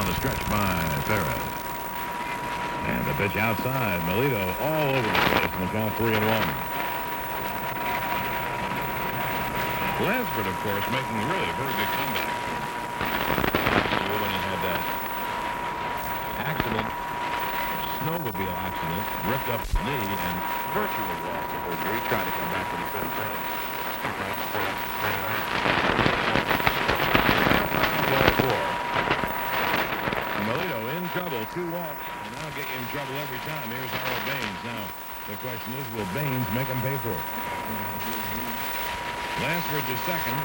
the stretch by Perez. And the pitch outside. Melito all over the place in the count 3-1. Lansford, of course, making really a very good comeback. When he had that accident, snowmobile accident, ripped up his knee and virtually lost the whole year. He tried to come back when he couldn't finish. Melito in trouble, 2 walks, and that'll get you in trouble every time. Here's Harold Baines. Now, the question is, will Baines make him pay for it? Lansford to second.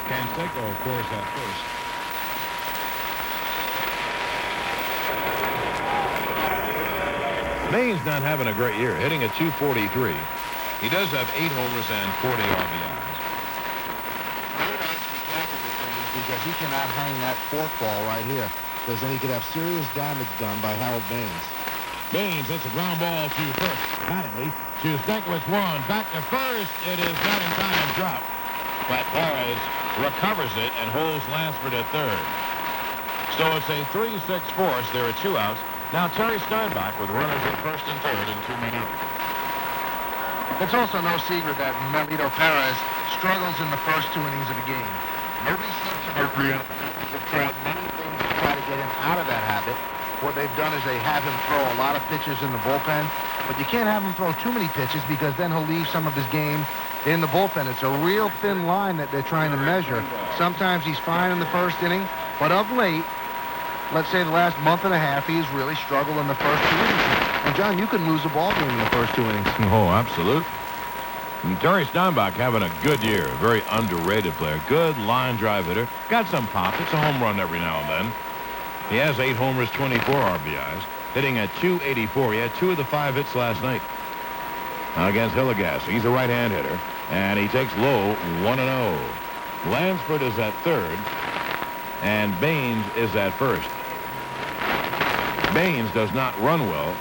Canseco, of course, at first. Baines not having a great year, hitting at .243. He does have 8 homers and 40 RBIs. Because he cannot hang that forkball right here, because then he could have serious damage done by Harold Baines. Baines hits a ground ball to first. Mattingly to Stankiewicz 1. Back to first. It is not in time. Drop. But Perez recovers it and holds Lansford at third. So it's a 3-6 force. There are 2 outs. Now Terry Steinbach with runners at first and third and 2 men out. It's also no secret that Melito Perez struggles in the first 2 innings of the game. Nobody seems to have tried many things to try to get him out of that habit. What they've done is they have him throw a lot of pitches in the bullpen, but you can't have him throw too many pitches because then he'll leave some of his game in the bullpen. It's a real thin line that they're trying to measure. Sometimes he's fine in the first inning, but of late, let's say the last month and a half, he's really struggled in the first 2 innings. And John, you can lose a ball game in the first 2 innings. Oh, absolutely. And Terry Steinbach having a good year. A very underrated player. Good line drive hitter. Got some pop. It's a home run every now and then. He has 8 homers, 24 RBIs. Hitting at .284. He had 2 of the 5 hits last night against Hillegas. He's a right-hand hitter. And he takes low 1-0. Lansford is at third. And Baines is at first. Baines does not run well.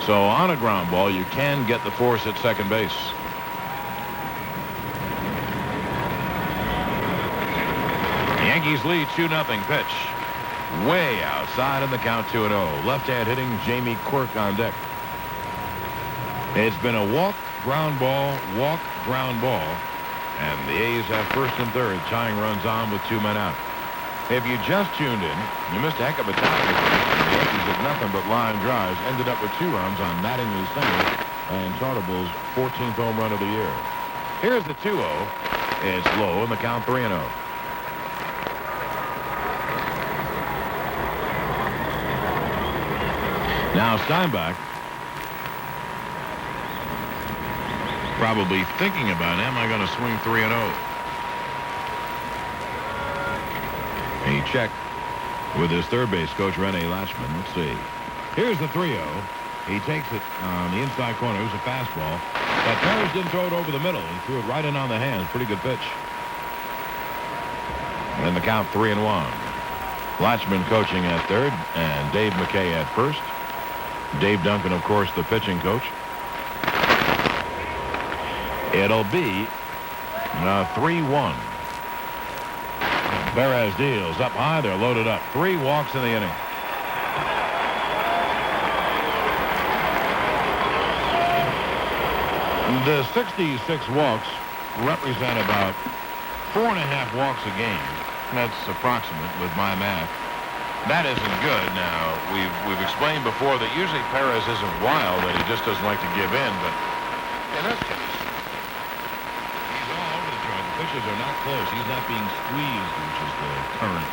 So on a ground ball, you can get the force at second base. Yankees lead 2-0 pitch. Way outside in the count 2-0. Left-hand hitting Jamie Quirk on deck. It's been a walk, ground ball, and the A's have first and third, tying runs on with 2 men out. If you just tuned in, you missed a heck of a time. The Yankees did nothing but line drives, ended up with 2 runs on Mattingly's single and Chartable's 14th home run of the year. Here's the 2-0. It's low in the count 3-0. Now Steinbach probably thinking about, am I going to swing 3-0? He checked with his third base coach, Rene Lachman. Let's see. Here's the 3-0. He takes it on the inside corner. It was a fastball. But Perez didn't throw it over the middle. He threw it right in on the hands. Pretty good pitch. And then the count 3-1. Lachman coaching at third and Dave McKay at first. Dave Duncan, of course, the pitching coach. It'll be 3-1. Perez deals up high. They're loaded up. 3 walks in the inning. The 66 walks represent about 4.5 walks a game. That's approximate with my math. That isn't good. Now, we've explained before that usually Perez isn't wild, that he just doesn't like to give in, but in this case, he's all over the joint. The pitches are not close. He's not being squeezed, which is the current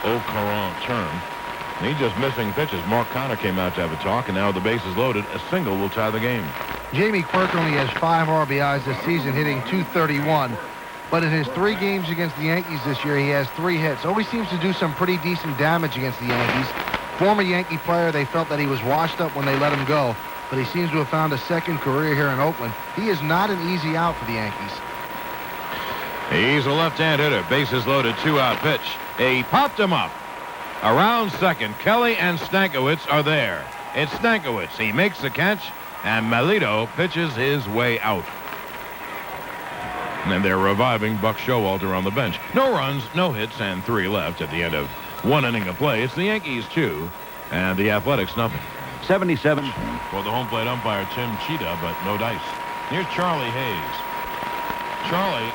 au courant term. And he's just missing pitches. Mark Connor came out to have a talk, and now the base is loaded. A single will tie the game. Jamie Quirk only has 5 RBIs this season, hitting .231. But in his 3 games against the Yankees this year, he has 3 hits. Always seems to do some pretty decent damage against the Yankees. Former Yankee player, they felt that he was washed up when they let him go. But he seems to have found a second career here in Oakland. He is not an easy out for the Yankees. He's a left-hand hitter. Bases loaded, 2-out pitch. He popped him up. Around second, Kelly and Stankiewicz are there. It's Stankiewicz. He makes the catch, and Melito pitches his way out. And they're reviving Buck Showalter on the bench. No runs, no hits, and 3 left at the end of 1 inning of play. It's the Yankees 2 and the Athletics nothing. 77. For the home plate umpire Tim Cheetah, but no dice. Here's Charlie Hayes. Charlie,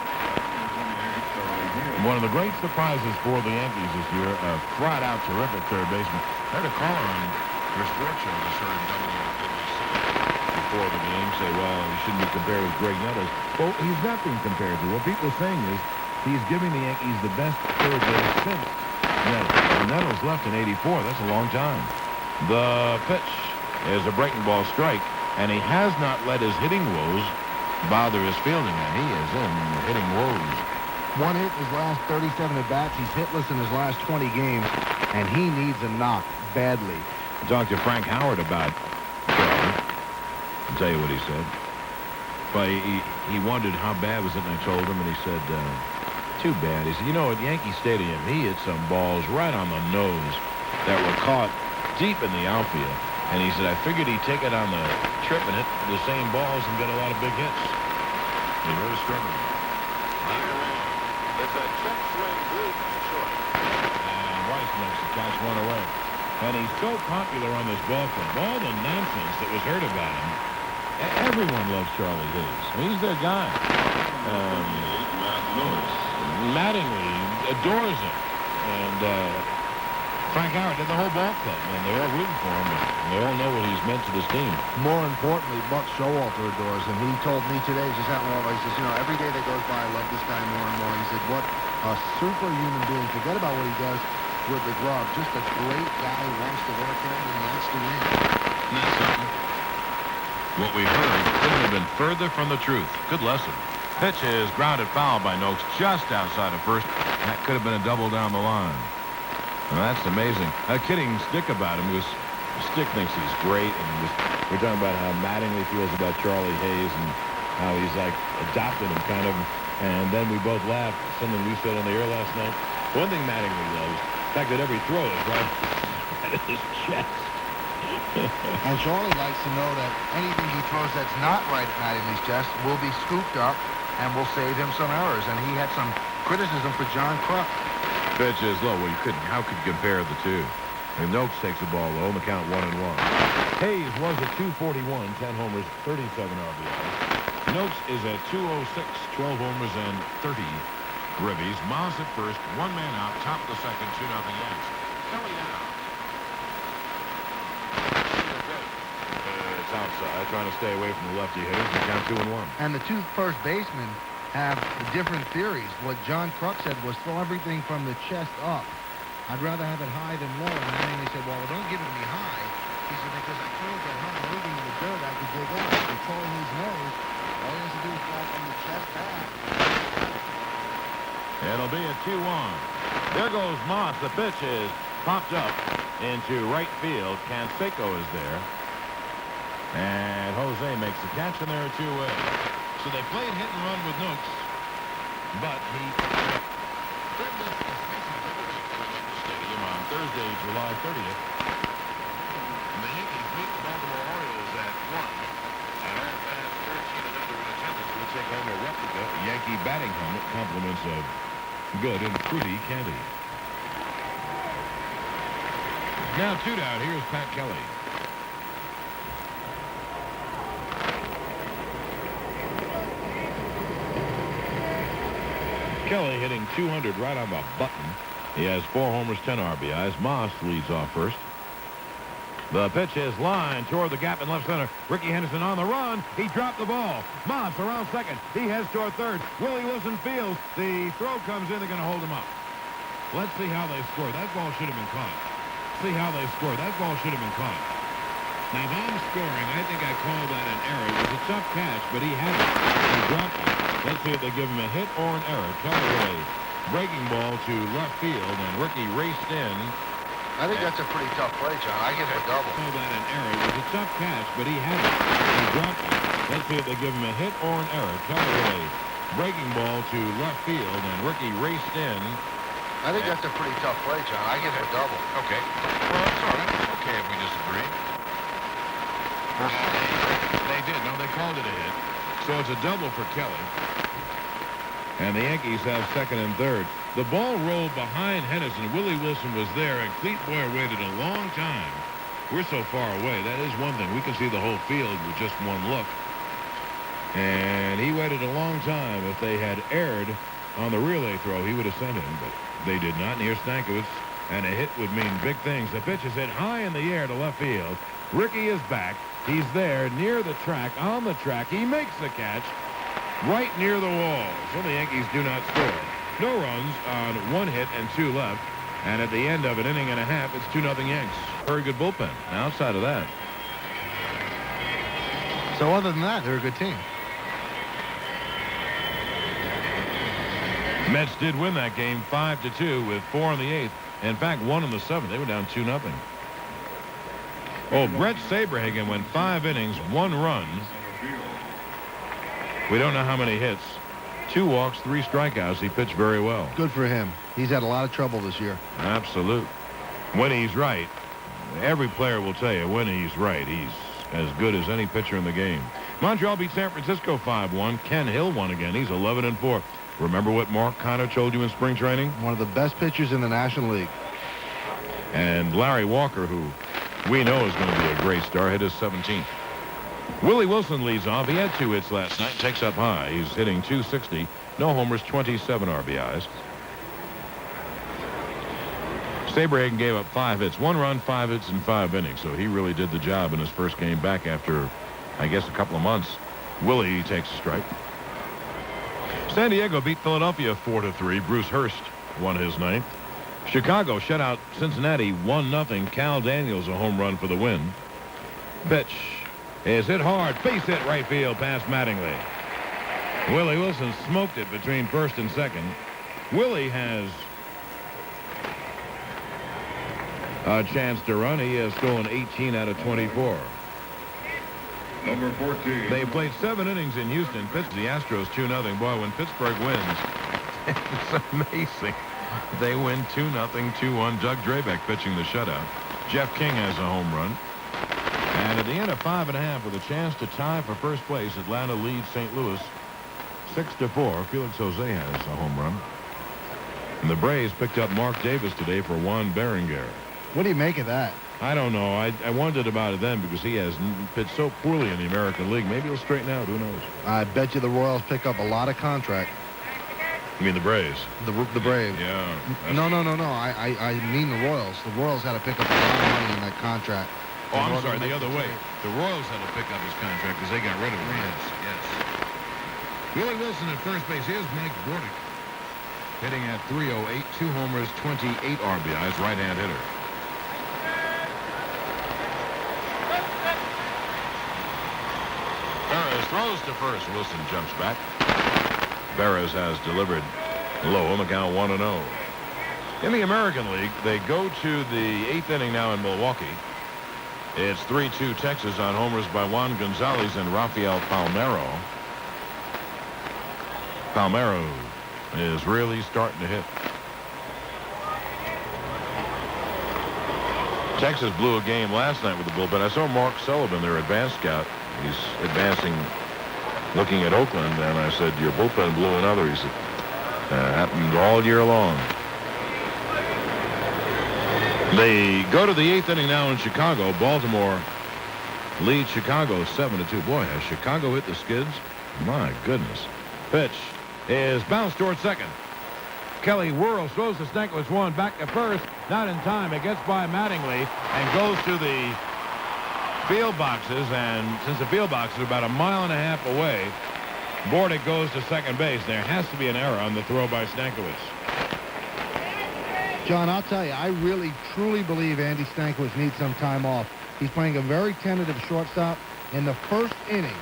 one of the great surprises for the Yankees this year, a flat-out terrific third baseman. I heard a caller on your sports show just heard before the game say, well, he shouldn't be compared with Greg Nettles. Well, he's not being compared to. What people are saying is he's giving the Yankees the best third base since Nettles. Nettles left in '84. That's a long time. The pitch is a breaking ball strike, and he has not let his hitting woes bother his fielding, and he is in hitting woes. One hit in his last 37 at-bats. He's hitless in his last 20 games, and he needs a knock badly. I talked to Frank Howard about Charlie. I'll tell you what he said. But he wondered how bad was it, and I told him, and he said, too bad. He said, you know, at Yankee Stadium, he hit some balls right on the nose that were caught deep in the outfield. And he said, I figured he'd take it on the trip and hit the same balls and get a lot of big hits. He really struggled. It's a check swing blue short. And Rice makes the catch one away. And he's so popular on this ball club. All the nonsense that was heard about him. Everyone loves Charlie Hayes. I mean, he's their guy. Mattingly adores him. And Frank Howard did the whole ball club, and they're all rooting for him, and they all know what he's meant to this team. More importantly, Buck Showalter adores him. He told me today, just out in Walmart, he says, you know, every day that goes by, I love this guy more and more. He said, what a superhuman being. Forget about what he does with the glove. Just a great guy who wants to work hard and wants to win. Isn't that something? What we heard couldn't have been further from the truth. Good lesson. Pitch is grounded foul by Noakes just outside of first. That could have been a double down the line. Well, that's amazing. Kidding Stick about him because Stick thinks he's great, and we're talking about how Mattingly feels about Charlie Hayes and how he's like adopted him kind of. And then we both laughed. Something we said on the air last night. One thing Mattingly loves, the fact that every throw is right at his chest. And Charlie likes to know that anything he throws that's not right at Mattingly's chest will be scooped up and will save him some errors. And he had some criticism for John Kruk. Pitch is low. Well, how could you compare the two? And Noakes takes the ball low, and the count 1-1. Hayes was at 241, 10 homers, 37 RBIs. Noakes is at 206, 12 homers and 30 ribbies. Moss at first, one man out, top of the second, 2-0 Yanks. Kelly now. It's outside, trying to stay away from the lefty hitters. The count 2-1. And the two first basemen have different theories. What John Kruk said was throw everything from the chest up. I'd rather have it high than low. And then he said, well, don't give it to me high. He said, because I can't get high moving in the dirt, I could dig out. Controlling his nose, all he has to do is fall from the chest back. It'll be a 2-1. There goes Moss. The pitch is popped up into right field. Canseco is there. And Jose makes the catch, and there are two away. So they played hit and run with Noakes, but he stadium on Thursday, July 30th. And the Yankees beat the Baltimore Orioles at 1. And all fans 13 and under in attendance will take home a replica Yankee batting helmet, compliments of good and pretty candy. Now 2 down. Here's Pat Kelly. Kelly hitting 200 right on the button. He has 4 homers, 10 RBIs. Moss leads off first. The pitch is lined toward the gap in left center. Ricky Henderson on the run. He dropped the ball. Moss around second. He heads toward third. Willie Wilson fields. The throw comes in. They're going to hold him up. Let's see how they score. That ball should have been caught. See how they score. That ball should have been caught. Now, if I'm scoring, I think I call that an error. It was a tough catch, but he had it. He dropped it. Let's see if they give him a hit or an error. Kelly with a breaking ball to left field, and Ricky raced in. I think that's a pretty tough play, John. I give him a double. Call that an error. It was a tough catch, but he had it. He dropped it. Let's see if they give him a hit or an error. Kelly with a breaking ball to left field, and Ricky raced in. I think that's a pretty tough play, John. I give him a double. Okay. Well, it's all right. It's okay if we disagree. They did. No, they called it a hit. So it's a double for Kelly. And the Yankees have second and third. The ball rolled behind Henderson. Willie Wilson was there, and Clete Boyer waited a long time. We're so far away. That is one thing. We can see the whole field with just one look. And he waited a long time. If they had erred on the relay throw, he would have sent him, but they did not. And here's Stankiewicz, and a hit would mean big things. The pitch is hit high in the air to left field. Rickey is back. He's there near the track, on the track. He makes the catch right near the wall. So the Yankees do not score. No runs on 1 hit and 2 left. And at the end of an inning and a half, it's 2-0 Yanks. Very good bullpen. Outside of that. So other than that, they're a good team. Mets did win that game 5-2 with 4 in the 8th. In fact, 1 in the 7th. They were down 2-0. Oh, Brett Saberhagen went 5 innings, 1 run. We don't know how many hits. 2 walks, 3 strikeouts. He pitched very well. Good for him. He's had a lot of trouble this year. Absolute. When he's right, every player will tell you when he's right, he's as good as any pitcher in the game. Montreal beat San Francisco 5-1. Ken Hill won again. He's 11-4. Remember what Mark Connor told you in spring training? One of the best pitchers in the National League. And Larry Walker, who we know is going to be a great star, hit his 17th. Willie Wilson leads off. He had 2 hits last night. Takes up high. He's hitting .260. No homers, 27 RBIs. Saberhagen gave up 5 hits. 1 run, 5 hits in 5 innings. So he really did the job in his first game back after, I guess, a couple of months. Willie takes a strike. San Diego beat Philadelphia 4-3. Bruce Hurst won his 9th. Chicago shut out Cincinnati 1-0. Cal Daniels a home run for the win. Pitch is hit hard. Base hit right field past Mattingly. Willie Wilson smoked it between first and second. Willie has a chance to run. He has stolen 18 out of 24. Number 14. They played 7 innings in Houston. Pitched the Astros 2-0. Boy, when Pittsburgh wins, it's amazing. They win 2-0, 2-1. Doug Drabek pitching the shutout. Jeff King has a home run. And at the end of 5.5, with a chance to tie for first place, Atlanta leads St. Louis 6-4. Felix Jose has a home run. And the Braves picked up Mark Davis today for Juan Berenguer. What do you make of that? I don't know. I wondered about it then because he has pitched so poorly in the American League. Maybe he'll straighten out. Who knows? I bet you the Royals pick up a lot of contract. You mean the Braves? The Braves. Yeah. No. I mean the Royals. The Royals had to pick up a lot of money in that contract. Oh, I'm sorry. The other way. The Royals had to pick up his contract because they got rid of him. Yes. Willie Wilson at first base. Here's Mike Bordick hitting at .308. 2 homers, 28 RBIs. Right-hand hitter. Barras throws to first. Wilson jumps back. Barras has delivered low. McCown 1-0. In the American League, they go to the 8th inning now in Milwaukee. It's 3-2 Texas on homers by Juan Gonzalez and Rafael Palmeiro. Palmeiro is really starting to hit. Texas blew a game last night with the bullpen. I saw Mark Sullivan, their advanced scout. He's advancing, looking at Oakland, and I said, your bullpen blew another. He said, happened all year long. They go to the 8th inning now in Chicago. Baltimore leads Chicago 7-2. Boy, has Chicago hit the skids? My goodness. Pitch is bounced towards second. Kelly whirls, throws to Stankiewicz, one back to first. Not in time. It gets by Mattingly and goes to the field boxes. And since the field boxes are about 1.5 miles away, Bordick goes to second base. There has to be an error on the throw by Stankiewicz. John, I'll tell you, I really, truly believe Andy Stankiewicz needs some time off. He's playing a very tentative shortstop. In the first inning,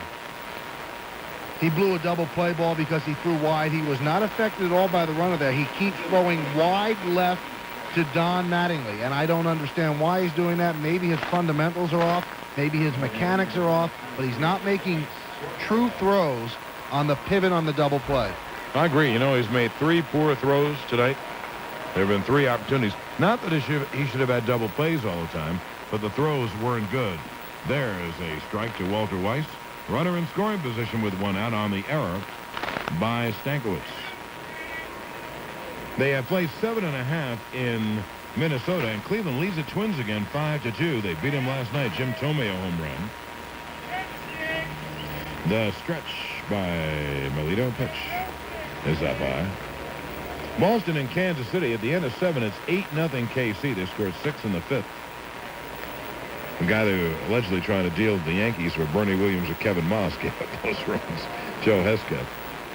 he blew a double play ball because he threw wide. He was not affected at all by the runner there. He keeps throwing wide left to Don Mattingly, and I don't understand why he's doing that. Maybe his fundamentals are off. Maybe his mechanics are off, but he's not making true throws on the pivot on the double play. I agree. You know, he's made 3 poor throws tonight. There have been 3 opportunities. Not that he should have had double plays all the time, but the throws weren't good. There's a strike to Walter Weiss. Runner in scoring position with 1 out on the error by Stankiewicz. They have placed 7.5 in Minnesota, and Cleveland leads the Twins again 5-2. They beat him last night. Jim Tomei a home run. The stretch by Melito. Pitch is up high. Boston and Kansas City at the end of 7. It's 8-0 KC. They scored 6 in the 5th. The guy who allegedly trying to deal with the Yankees were Bernie Williams or Kevin Moss gave up those runs. Joe Hesketh.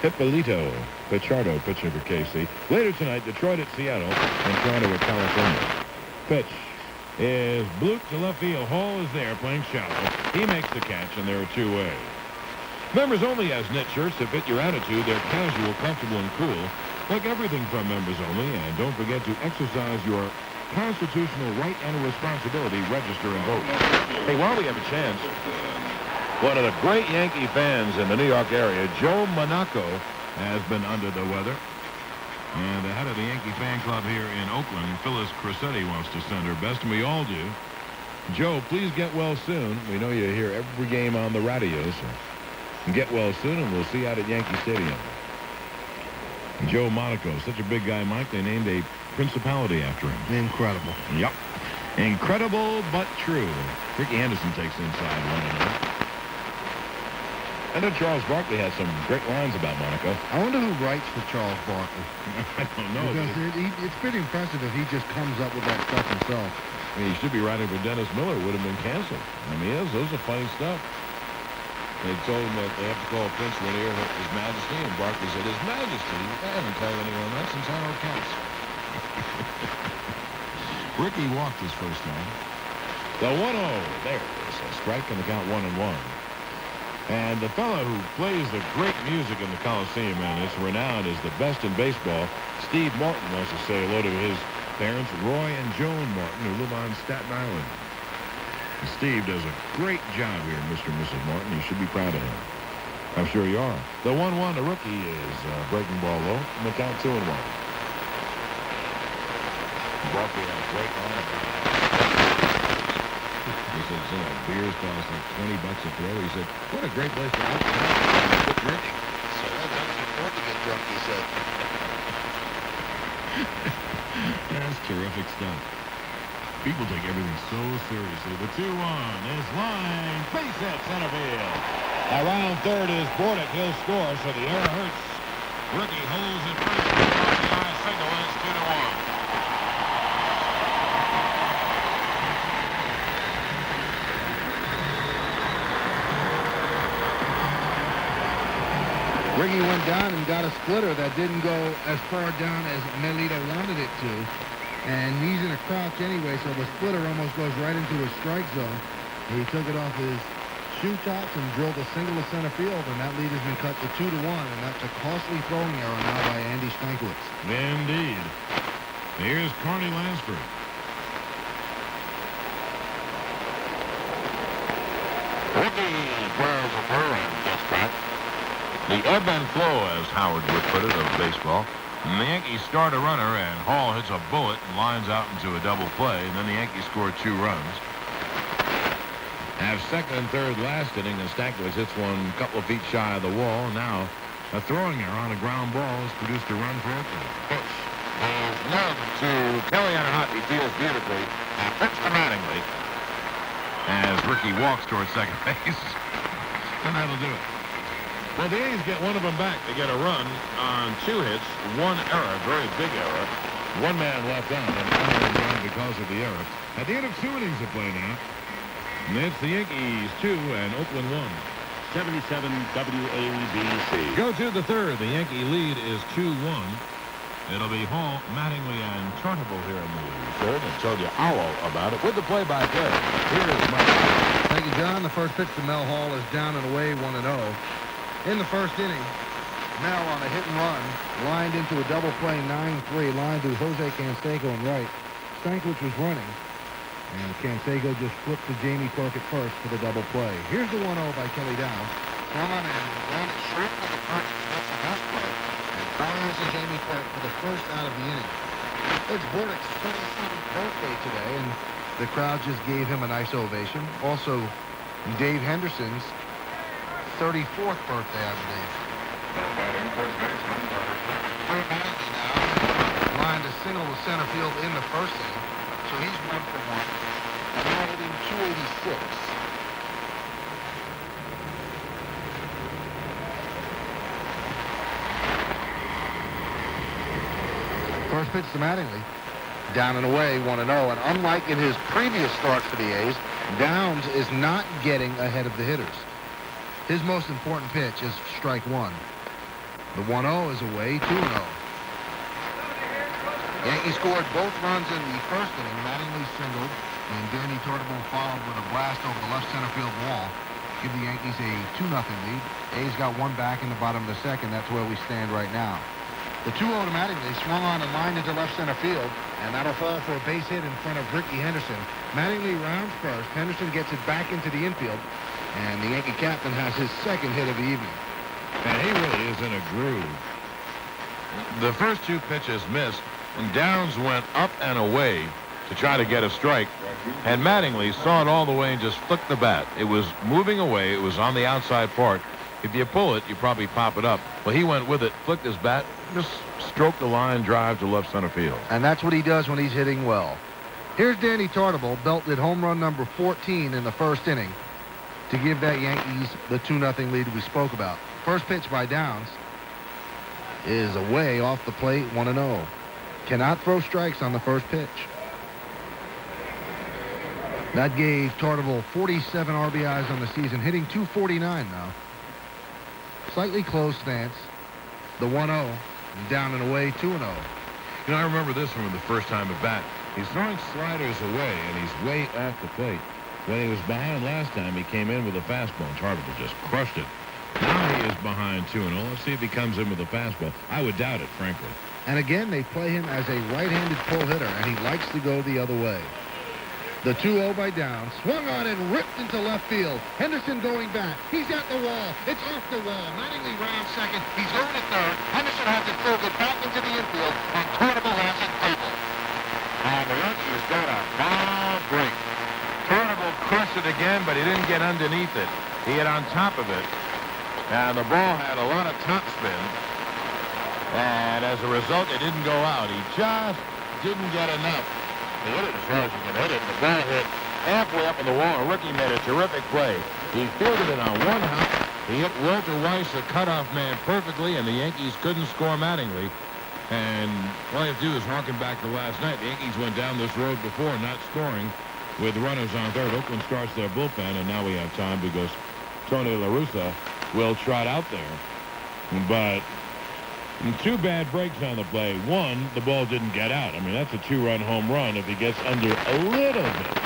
Hippolito Pichardo pitching for KC. Later tonight, Detroit at Seattle and Toronto at California. Pitch is blooped to left field. Hall is there playing shallow. He makes the catch, and there are 2 away. Members Only has knit shirts that fit your attitude. They're casual, comfortable, and cool. Like everything from Members Only. And don't forget to exercise your constitutional right and responsibility. Register and vote. Hey, while we have a chance, one of the great Yankee fans in the New York area, Joe Monaco, has been under the weather. And the head of the Yankee fan club here in Oakland, Phyllis Crissetti, wants to send her best, and we all do. Joe, please get well soon. We know you hear every game on the radio, so get well soon, and we'll see you out at Yankee Stadium. And Joe Monaco, such a big guy, Mike, they named a principality after him. Incredible. Yep. Incredible, but true. Ricky Henderson takes inside 1-0. And then Charles Barkley had some great lines about Monaco. I wonder who writes for Charles Barkley. I don't know. Because it's pretty impressive if he just comes up with that stuff himself. I mean, he should be writing for Dennis Miller. Would have been canceled. I mean, those are funny stuff. They told him that they have to call Prince Rainier His Majesty, and Barkley said, His Majesty? I haven't called anyone that since Howard Katz. Ricky walked his first time. The 1-0. There it is. A strike and the count 1-1. And the fellow who plays the great music in the Coliseum and is renowned as the best in baseball, Steve Martin, wants to say hello to his parents, Roy and Joan Martin, who live on Staten Island. And Steve does a great job here, Mr. and Mrs. Martin. You should be proud of him. I'm sure you are. The 1-1 to Rookie is breaking ball low, and the count 2-1. Barkley had a great line. He said, beers cost like $20 a throw. He said, what a great place to quit drinking. So that's important to get drunk, he said. That's terrific stuff. People take everything so seriously. The 2-1 is line. Base hit center field. Around third is Bordick. He'll score, so the error hurts. Rookie holds it first. The single is 2-1. Ricky went down and got a splitter that didn't go as far down as Melito wanted it to. And he's in a crouch anyway, so the splitter almost goes right into his strike zone. He took it off his shoe tops and drilled a single to center field, and that lead has been cut to 2-1, and that's a costly throwing error now by Andy Stankiewicz. Indeed. Here's Carney Lansford. Ricky throws a throw just back. The ebb and flow, as Howard would put it, of baseball. And the Yankees start a runner, and Hall hits a bullet and lines out into a double play, and then the Yankees score 2 runs. Have second and third last inning, and Stankiewicz hits one a couple of feet shy of the wall. Now, a throwing error on a ground ball has produced a run for Oakland. Pitch is love to Kelly on a hot. He feels beautifully. And pitch to Mattingly as Ricky walks towards second base. And that'll do it. Well, the A's get one of them back. They get a run on 2 hits, 1 error, very big error. 1 man left on, and another run because of the error. At the end of 2 innings of play now, and it's the Yankees 2 and Oakland 1. 77 WABC. Go to the third. The Yankee lead is 2-1. It'll be Hall, Mattingly, and Chartable here in the third. I told you all about it with the play-by-play. Here is Mike. Thank you, John. The first pitch to Mel Hall is down and away 1-0. In the first inning, Mel on a hit and run, lined into a double play 9-3, lined to Jose Canseco in right. Stankiewicz was running, and Canseco just flipped to Jamie Clark at first for the double play. Here's the 1-0 by Kelly Downs. On and ran it short for the first. That's the best play. And fires to Jamie Clark for the first out of the inning. It's Bordick's 27th birthday today, and the crowd just gave him a nice ovation. Also, Dave Henderson's 34th birthday, I believe. left center field in the first inning, so he's 1 for 1. And now hitting .286. First pitch to Mattingly. Down and away, 1-0. And unlike in his previous start for the A's, Downs is not getting ahead of the hitters. His most important pitch is strike 1. The 1-0 is away, 2-0. Yankees scored both runs in the first inning. Mattingly singled, and Danny Tortable followed with a blast over the left center field wall. Give the Yankees a 2-0 lead. A's got one back in the bottom of the second. That's where we stand right now. The 2-0 to Mattingly swung on and lined into left center field, and that'll fall for a base hit in front of Ricky Henderson. Mattingly rounds first. Henderson gets it back into the infield, and the Yankee captain has his second hit of the evening. And he really is in a groove. The first 2 pitches missed, and Downs went up and away to try to get a strike, and Mattingly saw it all the way and just flicked the bat. It was moving away. It was on the outside part. If you pull it, you probably pop it up. Well, he went with it, flicked his bat, just stroked the line drive to left center field. And that's what he does when he's hitting well. Here's Danny Tortable, belted home run number 14 in the first inning to give that Yankees the 2-0 lead we spoke about. First pitch by Downs is away off the plate, 1-0. Cannot throw strikes on the first pitch. That gave Tortable 47 RBIs on the season, hitting .249 now. Slightly close stance. The 1-0, down and away, 2-0. You know, I remember this from the first time at bat. He's throwing sliders away, and he's way off the plate. When he was behind last time, he came in with a fastball, and Tortable just crushed it. Now he is behind 2-0. Let's see if he comes in with a fastball. I would doubt it, frankly. And again, they play him as a right-handed pull hitter, and he likes to go the other way. The 2-0 by Downs, swung on and ripped into left field. Henderson going back. He's at the wall. It's off the wall. Mattingly rounds second. He's going to third. Henderson has it fielded back into the infield, and Tortable has it tabled. And the Yankees got a foul break. Tortable crushed it again, but he didn't get underneath it. He hit on top of it. And the ball had a lot of top spin. And as a result, it didn't go out. He just didn't get enough. He hit it as far as you can hit it. The ball hit halfway up on the wall. Ricky made a terrific play. He fielded it on one hop. He hit Walter Weiss, the cutoff man, perfectly, and the Yankees couldn't score Mattingly. And all you have to do is harken back to last night. The Yankees went down this road before, not scoring, with runners on third. Oakland starts their bullpen, and now we have time because Tony La Russa will trot out there. But 2 bad breaks on the play. One, the ball didn't get out. I mean, that's a 2-run home run if he gets under a little bit.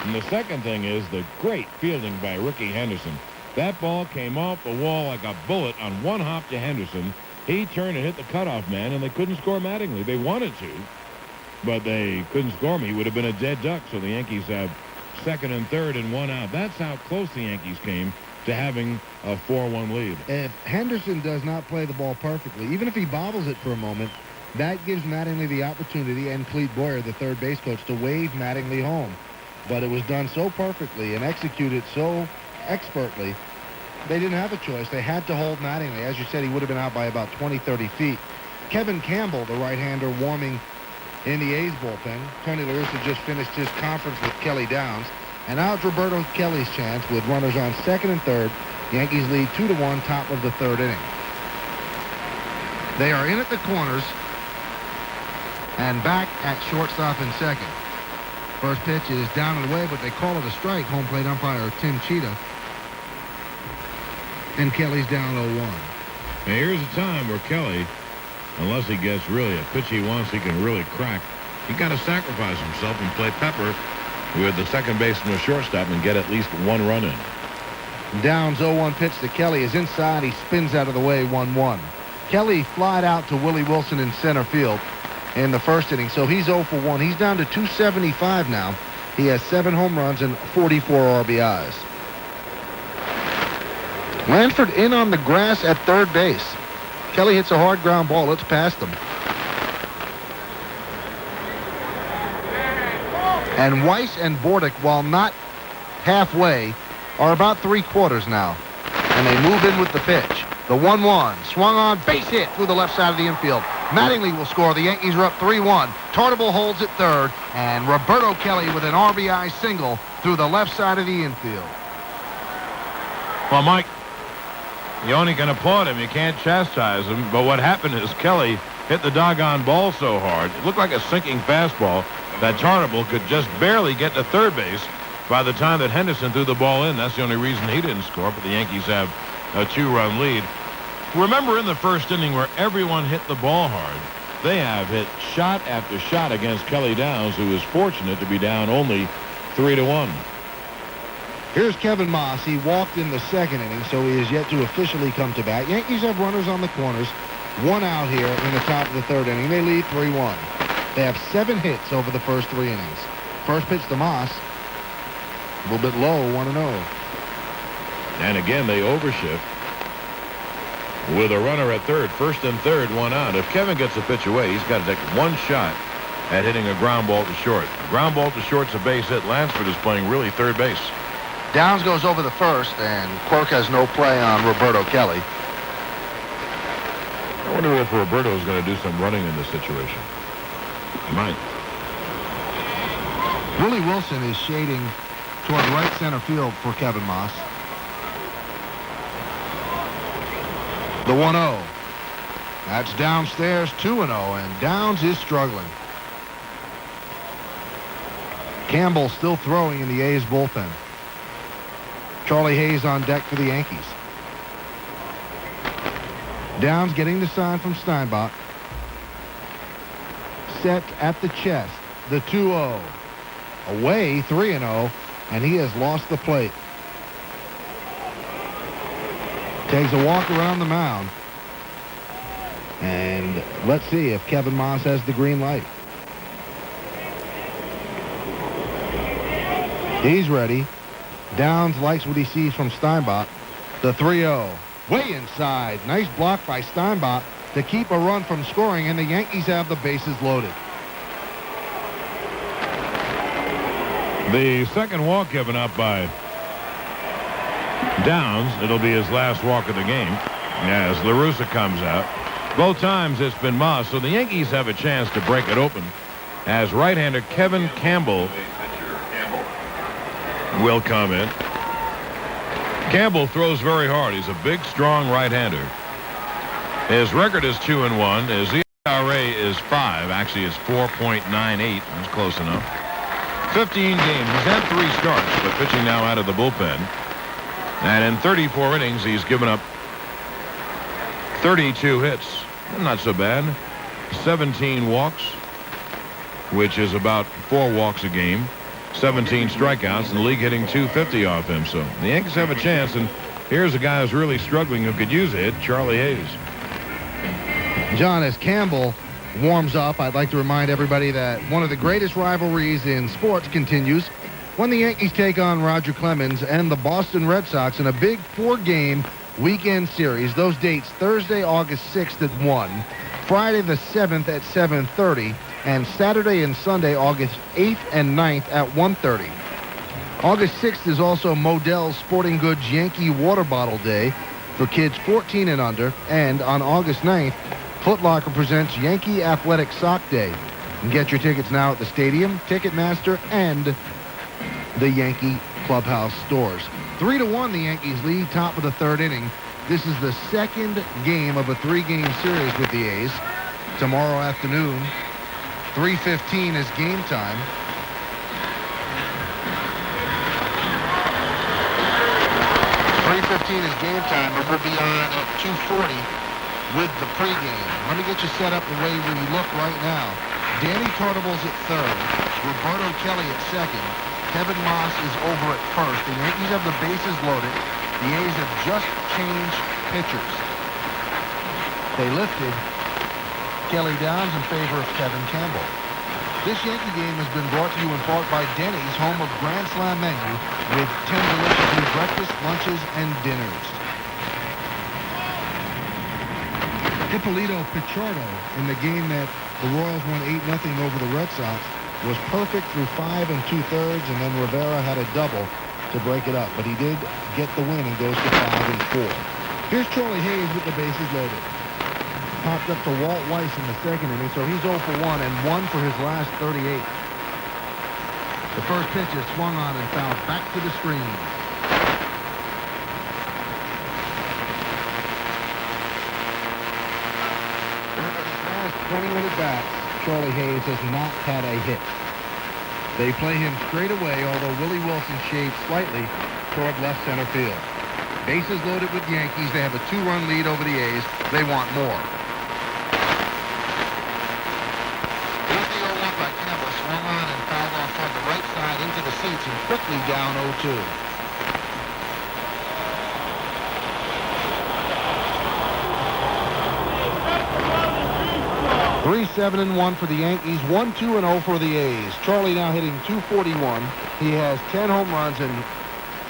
And the second thing is the great fielding by Ricky Henderson. That ball came off the wall like a bullet on one hop to Henderson. He turned and hit the cutoff man, and they couldn't score Mattingly. They wanted to, but they couldn't score him. He would have been a dead duck, so the Yankees have second and third and 1 out. That's how close the Yankees came to having a 4-1 lead. If Henderson does not play the ball perfectly, even if he bobbles it for a moment, that gives Mattingly the opportunity, and Clete Boyer, the third base coach, to wave Mattingly home. But it was done so perfectly and executed so expertly, they didn't have a choice. They had to hold Mattingly. As you said, he would have been out by about 20, 30 feet. Kevin Campbell, the right-hander, warming in the A's bullpen. Tony La Russa just finished his conference with Kelly Downs. And now it's Roberto Kelly's chance with runners on second and third. Yankees lead 2-1, top of the third inning. They are in at the corners and back at shortstop and second. First pitch is down and away, but they call it a strike. Home plate umpire Tim Cheetah. And Kelly's down 0-1. Now here's a time where Kelly, unless he gets really a pitch he wants, he can really crack. He got to sacrifice himself and play pepper with the second baseman or shortstop and get at least 1 run in. Downs 0-1 pitch to Kelly is inside. He spins out of the way, 1-1. Kelly flied out to Willie Wilson in center field in the first inning, so he's 0 for 1. He's down to 275 now. He has 7 home runs and 44 RBIs. Lanford in on the grass at third base. Kelly hits a hard ground ball. It's past him. And Weiss and Bordick, while not halfway, are about 3/4 now. And they move in with the pitch. The 1-1, swung on, base hit through the left side of the infield. Mattingly will score. The Yankees are up 3-1. Tartable holds at third, and Roberto Kelly with an RBI single through the left side of the infield. Well, Mike, you only can applaud him. You can't chastise him. But what happened is Kelly hit the doggone ball so hard, it looked like a sinking fastball, that Tartable could just barely get to third base by the time that Henderson threw the ball in. That's the only reason he didn't score, but the Yankees have a 2-run lead. Remember in the first inning where everyone hit the ball hard, they have hit shot after shot against Kelly Downs, who is fortunate to be down only 3-1. Here's Kevin Moss. He walked in the second inning, so he is yet to officially come to bat. Yankees have runners on the corners. One out here in the top of the third inning. They lead 3-1. They have 7 hits over the first 3 innings. First pitch to Moss. A little bit low, 1-0. And again, they overshift with a runner at third. First and third, 1 out. If Kevin gets a pitch away, he's got to take one shot at hitting a ground ball to short. A ground ball to short's a base hit. Lansford is playing really third base. Downs goes over the first, and Quirk has no play on Roberto Kelly. I wonder if Roberto is going to do some running in this situation. He might. Willie Wilson is shading toward right center field for Kevin Moss. The 1-0. That's downstairs, 2-0, and Downs is struggling. Campbell still throwing in the A's bullpen. Charlie Hayes on deck for the Yankees. Downs getting the sign from Steinbach. Set at the chest. The 2-0. Away, 3-0, and he has lost the plate. Takes a walk around the mound. And let's see if Kevin Moss has the green light. He's ready. Downs likes what he sees from Steinbach. The 3-0. Way inside. Nice block by Steinbach to keep a run from scoring, and the Yankees have the bases loaded. The second walk given up by Downs. It'll be his last walk of the game as La Russa comes out. Both times it's been Moss, so the Yankees have a chance to break it open as right-hander Kevin Campbell will come in. Campbell throws very hard. He's a big, strong right-hander. His record is 2-1. His ERA is 5. Actually, it's 4.98. That's close enough. 15 games. He's had 3 starts, but pitching now out of the bullpen. And in 34 innings, he's given up 32 hits. Not so bad. 17 walks, which is about 4 walks a game. 17 strikeouts, and the league hitting 250 off him. So the Yankees have a chance, and here's a guy who's really struggling who could use a hit, Charlie Hayes. John, as Campbell warms up, I'd like to remind everybody that one of the greatest rivalries in sports continues when the Yankees take on Roger Clemens and the Boston Red Sox in a big 4-game weekend series. Those dates: Thursday, August 6th at 1, Friday the 7th at 7:30, and Saturday and Sunday, August 8th and 9th at 1:30. August 6th is also Modell's Sporting Goods Yankee Water Bottle Day for kids 14 and under, and on August 9th, Foot Locker presents Yankee Athletic Sock Day. You can get your tickets now at the stadium, Ticketmaster, and the Yankee Clubhouse stores. 3-1 the Yankees lead, top of the third inning. This is the second game of a 3-game series with the A's. Tomorrow afternoon, 3:15 is game time. Is game time, but we'll be on at 2:40 with the pregame. Let me get you set up the way we look right now. Danny Tartable's at third. Roberto Kelly at second. Kevin Moss is over at first. The Yankees have the bases loaded. The A's have just changed pitchers. They lifted Kelly Downs in favor of Kevin Campbell. This Yankee game has been brought to you in part by Denny's, home of Grand Slam menu, with 10 delicious new breakfast, lunches, and dinners. Hippolito Pichardo, in the game that the Royals won 8-0 over the Red Sox, was perfect through 5 2/3, and then Rivera had a double to break it up. But he did get the win and goes to 5 4. Here's Charlie Hayes with the bases loaded. popped up to Walt Weiss in the second inning, so he's 0 for 1 and 1 for his last 38. The first pitch is swung on and fouled back to the screen. Over his last 21 at-bats, Charlie Hayes has not had a hit. They play him straight away, although Willie Wilson shades slightly toward left center field. Bases loaded with Yankees. They have a 2-run lead over the A's. They want more. Here's the 0-1 by Campbell. Swung on and fouled off toward the right side into the seats and quickly down 0-2. Three, 7-1 for the Yankees, 1-2-0 for the A's. Charlie now hitting .241. He has 10 home runs and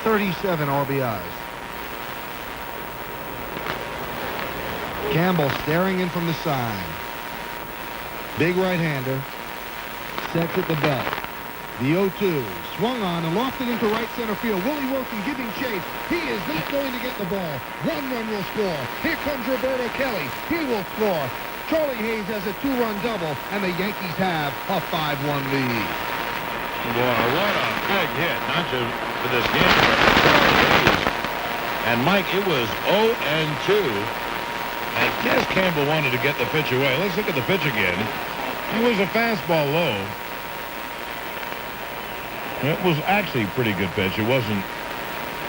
37 RBIs. Campbell staring in from the side. Big right-hander. Sets at the belt. The 0-2. Swung on and lofted into right center field. Willie Wilson giving chase. He is not going to get the ball. 1 run will score. Here comes Roberto Kelly. He will score. Charlie Hayes has a 2-run double, and the Yankees have a 5-1 lead. Boy, what a big hit, not just for this game, but for Charlie Hayes. And Mike, it was 0-2. And Des Campbell wanted to get the pitch away. Let's look at the pitch again. It was a fastball low. It was actually a pretty good pitch. It wasn't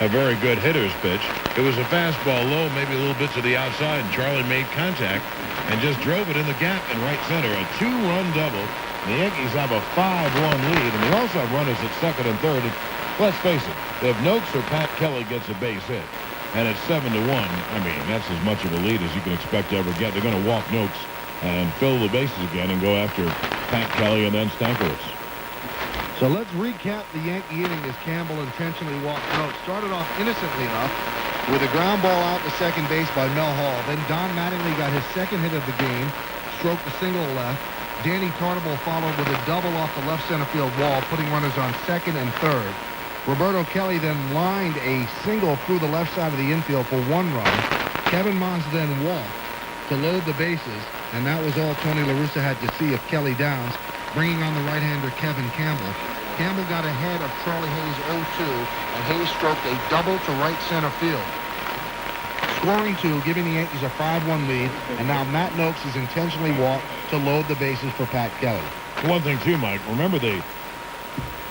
a very good hitter's pitch. It was a fastball low, maybe a little bit to the outside, and Charlie made contact and just drove it in the gap in right center. A 2-run double. The Yankees have a 5-1 lead, and they also have runners at second and third. And let's face it, if Noakes or Pat Kelly gets a base hit, and it's 7-1, I mean, that's as much of a lead as you can expect to ever get. They're going to walk Noakes and fill the bases again and go after Pat Kelly and then Stankiewicz. So let's recap the Yankee inning as Campbell intentionally walked Noakes. Started off innocently enough with a ground ball out to second base by Mel Hall. Then Don Mattingly got his second hit of the game, stroked a single left. Danny Tartabull followed with a double off the left center field wall, putting runners on second and third. Roberto Kelly then lined a single through the left side of the infield for 1 run. Kevin Moss then walked to load the bases, and that was all Tony La Russa had to see of Kelly downs, bringing on the right-hander Kevin Campbell. Campbell got ahead of Charlie Hayes 0-2, and Hayes stroked a double to right center field. Scoring 2, giving the Yankees a 5-1 lead, and now Matt Noakes is intentionally walked to load the bases for Pat Kelly. One thing, too, Mike, remember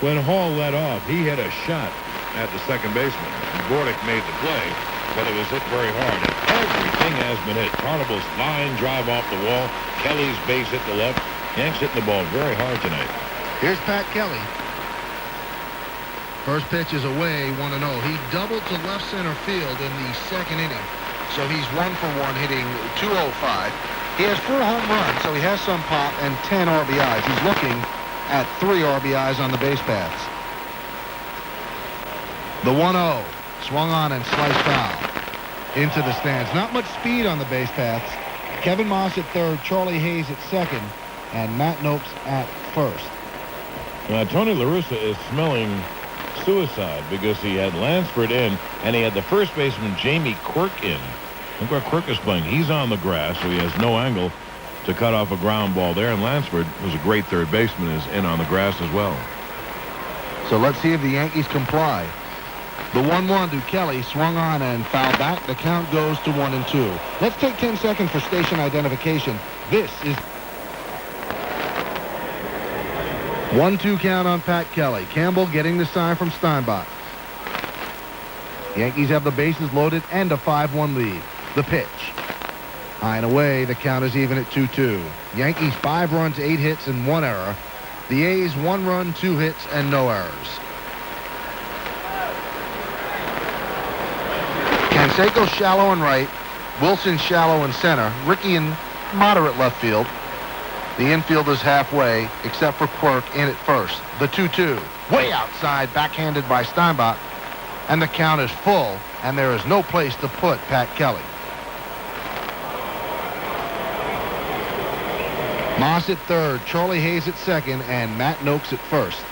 when Hall led off, he hit a shot at the second baseman. Gordick made the play, but it was hit very hard. And everything has been hit. Tartabull's line drive off the wall. Kelly's base hit the left. Yanks hitting the ball very hard tonight. Here's Pat Kelly. First pitch is away, 1-0. He doubled to left center field in the second inning. So he's 1 for 1, hitting .205. He has 4 home runs, so he has some pop and 10 RBIs. He's looking at 3 RBIs on the base paths. The 1-0. Swung on and sliced foul into the stands. Not much speed on the base paths. Kevin Moss at third, Charlie Hayes at second, and Matt Noakes at first. Tony La Russa is smelling suicide because he had Lansford in, and he had the first baseman Jamie Quirk in. Look where Quirk is playing. He's on the grass, so he has no angle to cut off a ground ball there, and Lansford, who's a great third baseman, is in on the grass as well. So let's see if the Yankees comply. The 1-1 to Kelly, swung on and fouled back. The count goes to 1-2. Let's take 10 seconds for station identification. This is 1-2 count on Pat Kelly. Campbell getting the sign from Steinbach. Yankees have the bases loaded and a 5-1 lead. The pitch. High and away, the count is even at 2-2. Yankees 5 runs, 8 hits, and 1 error. The A's 1 run, 2 hits, and no errors. Canseco shallow and right. Wilson shallow in center. Rickey in moderate left field. The infield is halfway, except for Quirk in at first. The 2-2. Way outside, backhanded by Steinbach. And the count is full, and there is no place to put Pat Kelly. Moss at third, Charlie Hayes at second, and Matt Noakes at first.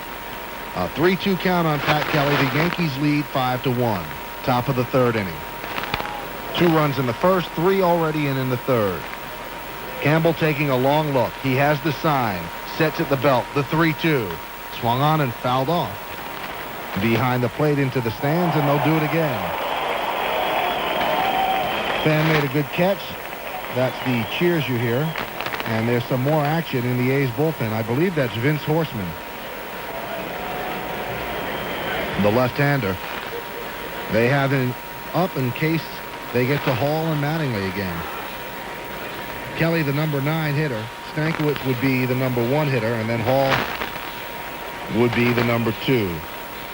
A 3-2 count on Pat Kelly. The Yankees lead 5-1. Top of the third inning. 2 runs in the first, 3 already in the third. Campbell taking a long look. He has the sign. Sets at the belt. The 3-2. Swung on and fouled off. Behind the plate into the stands, and they'll do it again. Fan made a good catch. That's the cheers you hear. And there's some more action in the A's bullpen. I believe that's Vince Horstman, the left-hander. They have him up in case they get to Hall and Mattingly again. Kelly, the number 9 hitter. Stankiewicz would be the number 1 hitter, and then Hall would be the number 2.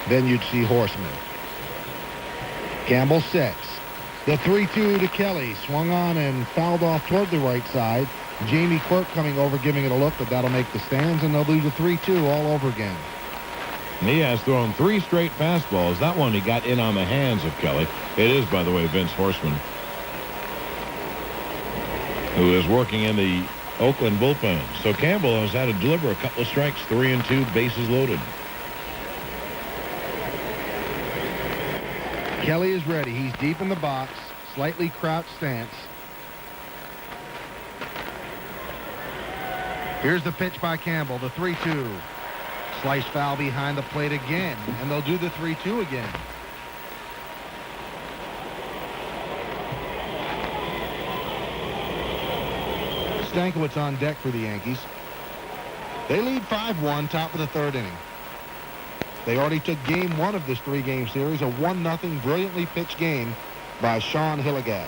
Then you'd see Horstman. Campbell sets. The 3-2 to Kelly. Swung on and fouled off toward the right side. Jamie Quirk coming over, giving it a look, but that'll make the stands, and they'll do the 3-2 all over again. And he has thrown 3 straight fastballs. That one he got in on the hands of Kelly. It is, by the way, Vince Horstman, who is working in the Oakland bullpen. So Campbell has had to deliver a couple of strikes, 3-2, bases loaded. Kelly is ready. He's deep in the box, slightly crouched stance. Here's the pitch by Campbell, the 3-2. Slice foul behind the plate again, and they'll do the 3-2 again. Stankiewicz on deck for the Yankees. They lead 5-1, top of the 3rd inning. They already took game 1 of this 3-game series, a 1-0 brilliantly pitched game by Sean Hillegas.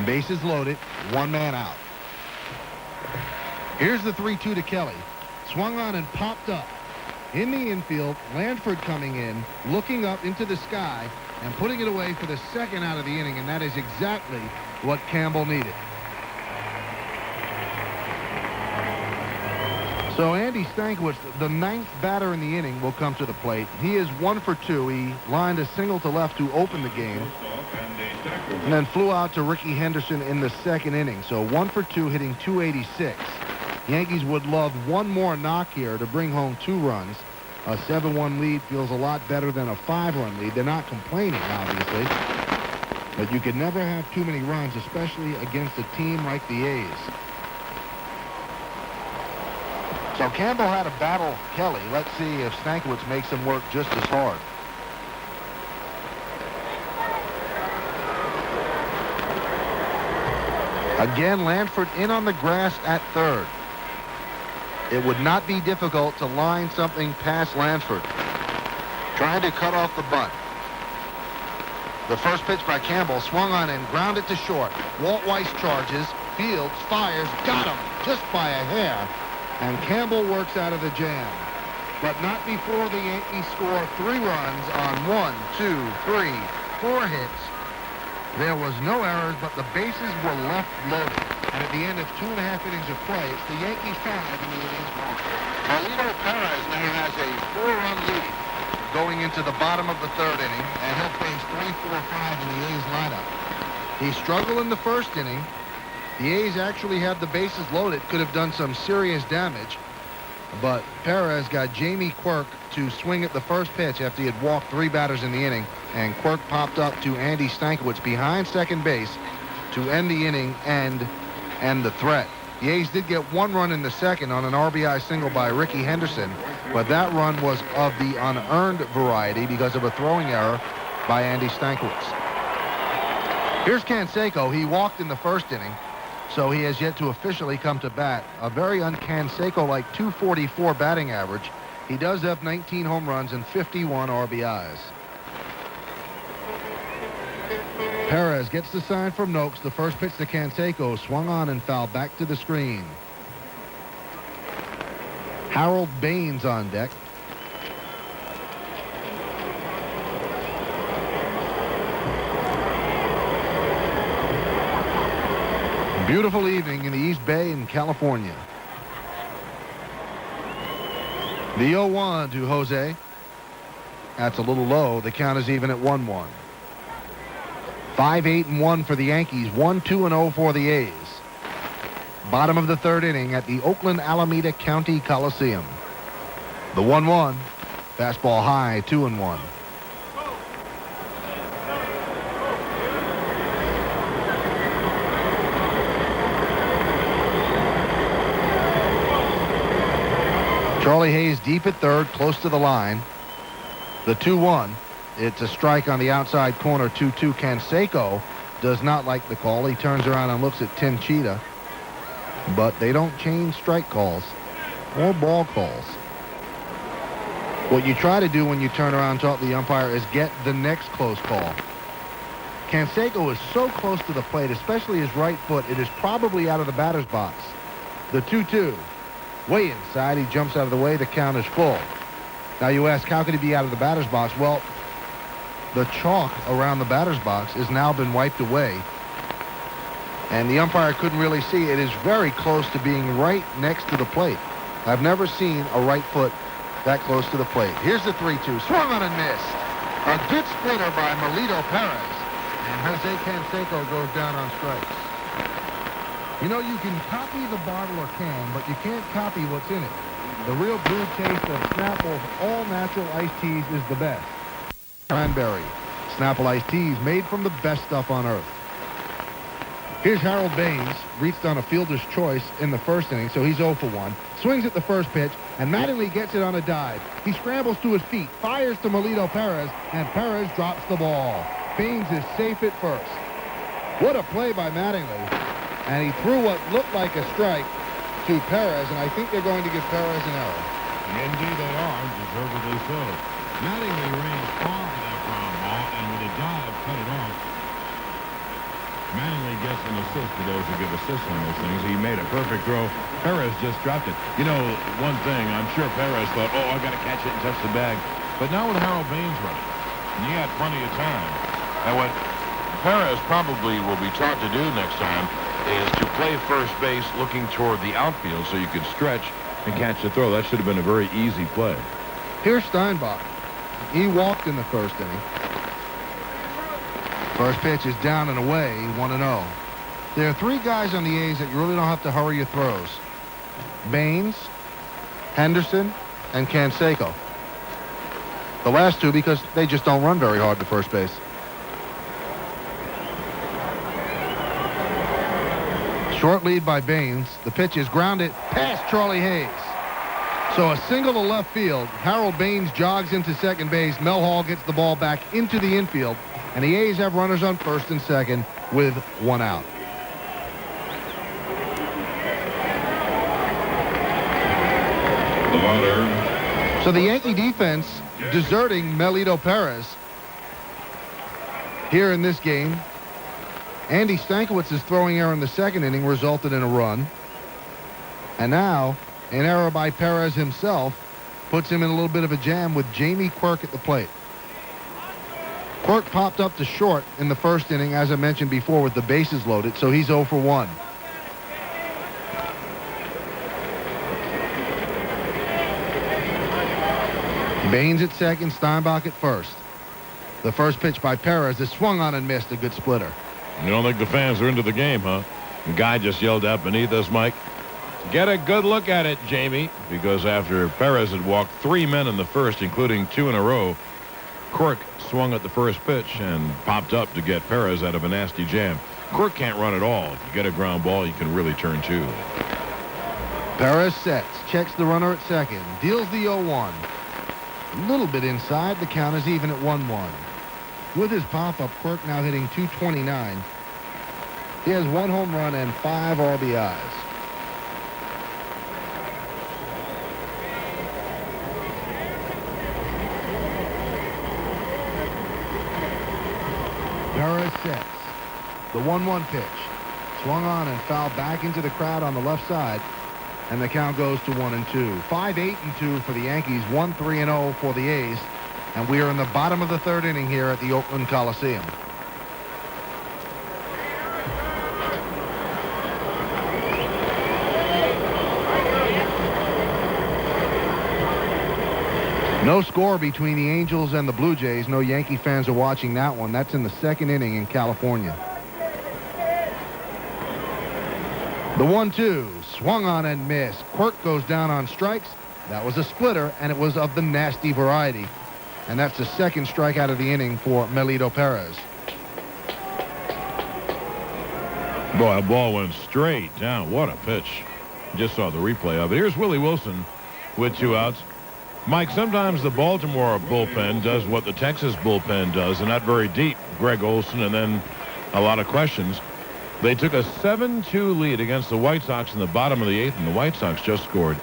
Bases loaded, 1 man out. Here's the 3-2 to Kelly. Swung on and popped up. In the infield, Lanford coming in, looking up into the sky, and putting it away for the 2nd out of the inning, and that is exactly what Campbell needed. So Andy Stankiewicz, the 9th batter in the inning, will come to the plate. He is 1 for 2. He lined a single to left to open the game, and then flew out to Ricky Henderson in the 2nd inning. So 1 for 2, hitting .286. Yankees would love one more knock here to bring home 2 runs. A 7-1 lead feels a lot better than a 5-run lead. They're not complaining, obviously, but you can never have too many runs, especially against a team like the A's. So Campbell had to battle Kelly. Let's see if Stankiewicz makes him work just as hard. Again, Lanford in on the grass at 3rd. It would not be difficult to line something past Lanford. Trying to cut off the bunt. The first pitch by Campbell, swung on and grounded to short. Walt Weiss charges, fields, fires, got him just by a hair. And Campbell works out of the jam. But not before the Yankees score 3 runs on 1, 2, 3, 4 hits. There was no errors, but the bases were left loaded. And at the end of 2.5 innings of play, it's the Yankees 5 and the A's 1. Carlito Perez now has a 4-run lead going into the bottom of the 3rd inning, and he'll face 3, 4, 5 in the A's lineup. He struggled in the 1st inning. The A's actually had the bases loaded, could have done some serious damage, but Perez got Jamie Quirk to swing at the first pitch after he had walked 3 batters in the inning, and Quirk popped up to Andy Stankiewicz behind second base to end the inning and end the threat. The A's did get 1 run in the 2nd on an RBI single by Ricky Henderson, but that run was of the unearned variety because of a throwing error by Andy Stankiewicz. Here's Canseco. He walked in the 1st inning, so he has yet to officially come to bat. A very un-Canseco-like .244 batting average. He does have 19 home runs and 51 RBIs. Perez gets the sign from Noakes. The first pitch to Canseco, swung on and fouled back to the screen. Harold Baines on deck. Beautiful evening in the East Bay in California. The 0-1 to Jose. That's a little low. The count is even at 1-1. 5-8-1 for the Yankees. 1-2-0 for the A's. Bottom of the 3rd inning at the Oakland Alameda County Coliseum. The 1-1. Fastball high, 2-1. Charlie Hayes deep at third, close to the line. The 2-1. It's a strike on the outside corner, 2-2. Canseco does not like the call. He turns around and looks at Tim Cheetah. But they don't change strike calls or ball calls. What you try to do when you turn around and talk to the umpire is get the next close call. Canseco is so close to the plate, especially his right foot, it is probably out of the batter's box. The 2-2. Way inside. He jumps out of the way. The count is full. Now you ask, how could he be out of the batter's box? Well, the chalk around the batter's box has now been wiped away. And the umpire couldn't really see. It is very close to being right next to the plate. I've never seen a right foot that close to the plate. Here's the 3-2. Swung on and missed. A good splitter by Melito Perez. And Jose Canseco goes down on strikes. You know, you can copy the bottle or can, but you can't copy what's in it. The real brewed taste of Snapple's all-natural iced teas is the best. Cranberry. Snapple iced teas made from the best stuff on earth. Here's Harold Baines, reached on a fielder's choice in the first inning, so he's 0 for 1. Swings at the first pitch, and Mattingly gets it on a dive. He scrambles to his feet, fires to Melito Perez, and Perez drops the ball. Baines is safe at first. What a play by Mattingly. And he threw what looked like a strike to Perez, and I think they're going to give Perez an error. Indeed they are, deservedly so. Mattingly ranged far for that ground ball, and with a dive, cut it off. Mattingly gets an assist for those who give assists on those things. He made a perfect throw. Perez just dropped it. You know, one thing, I'm sure Perez thought, oh, I got to catch it and touch the bag. But not with Harold Baines running. And he had plenty of time. And what Perez probably will be taught to do next time is to play first base looking toward the outfield so you could stretch and catch the throw. That should have been a very easy play. Here's Steinbach. He walked in the first inning. First pitch is down and away, 1-0. There are 3 guys on the A's that you really don't have to hurry your throws. Baines, Henderson, and Canseco. The last 2 because they just don't run very hard to first base. Short lead by Baines. The pitch is grounded past Charlie Hayes. So a single to left field. Harold Baines jogs into second base. Mel Hall gets the ball back into the infield. And the A's have runners on first and second with 1 out. The batter. So the Yankee defense deserting Melito Perez here in this game. Andy Stankiewicz's throwing error in the second inning resulted in a run. And now, an error by Perez himself puts him in a little bit of a jam with Jamie Quirk at the plate. Quirk popped up to short in the first inning, as I mentioned before, with the bases loaded, so he's 0 for 1. Baines at second, Steinbach at first. The first pitch by Perez is swung on and missed, a good splitter. You don't think the fans are into the game, huh? The guy just yelled out beneath us, Mike. Get a good look at it, Jamie, because after Perez had walked 3 men in the first, including 2 in a row, Quirk swung at the first pitch and popped up to get Perez out of a nasty jam. Quirk can't run at all. If you get a ground ball, you can really turn 2. Perez sets, checks the runner at second, deals the 0-1. A little bit inside, the count is even at 1-1. With his pop-up, Quirk now hitting .229. He has 1 home run and 5 RBIs. Perez sets. The 1-1 pitch. Swung on and fouled back into the crowd on the left side. And the count goes to 1-2. 5-8-2 for the Yankees. 1-3-0 for the A's. And we are in the bottom of the third inning here at the Oakland Coliseum. No score between the Angels and the Blue Jays. No Yankee fans are watching that one. That's in the second inning in California. The 1-2. Swung on and missed. Quirk goes down on strikes. That was a splitter, and it was of the nasty variety. And that's the second strikeout of the inning for Melito Perez. Boy, that ball went straight down. What a pitch. Just saw the replay of it. Here's Willie Wilson with 2 outs. Mike, sometimes the Baltimore bullpen does what the Texas bullpen does, and not very deep. Greg Olson, and then a lot of questions. They took a 7-2 lead against the White Sox in the bottom of the 8th, and the White Sox just scored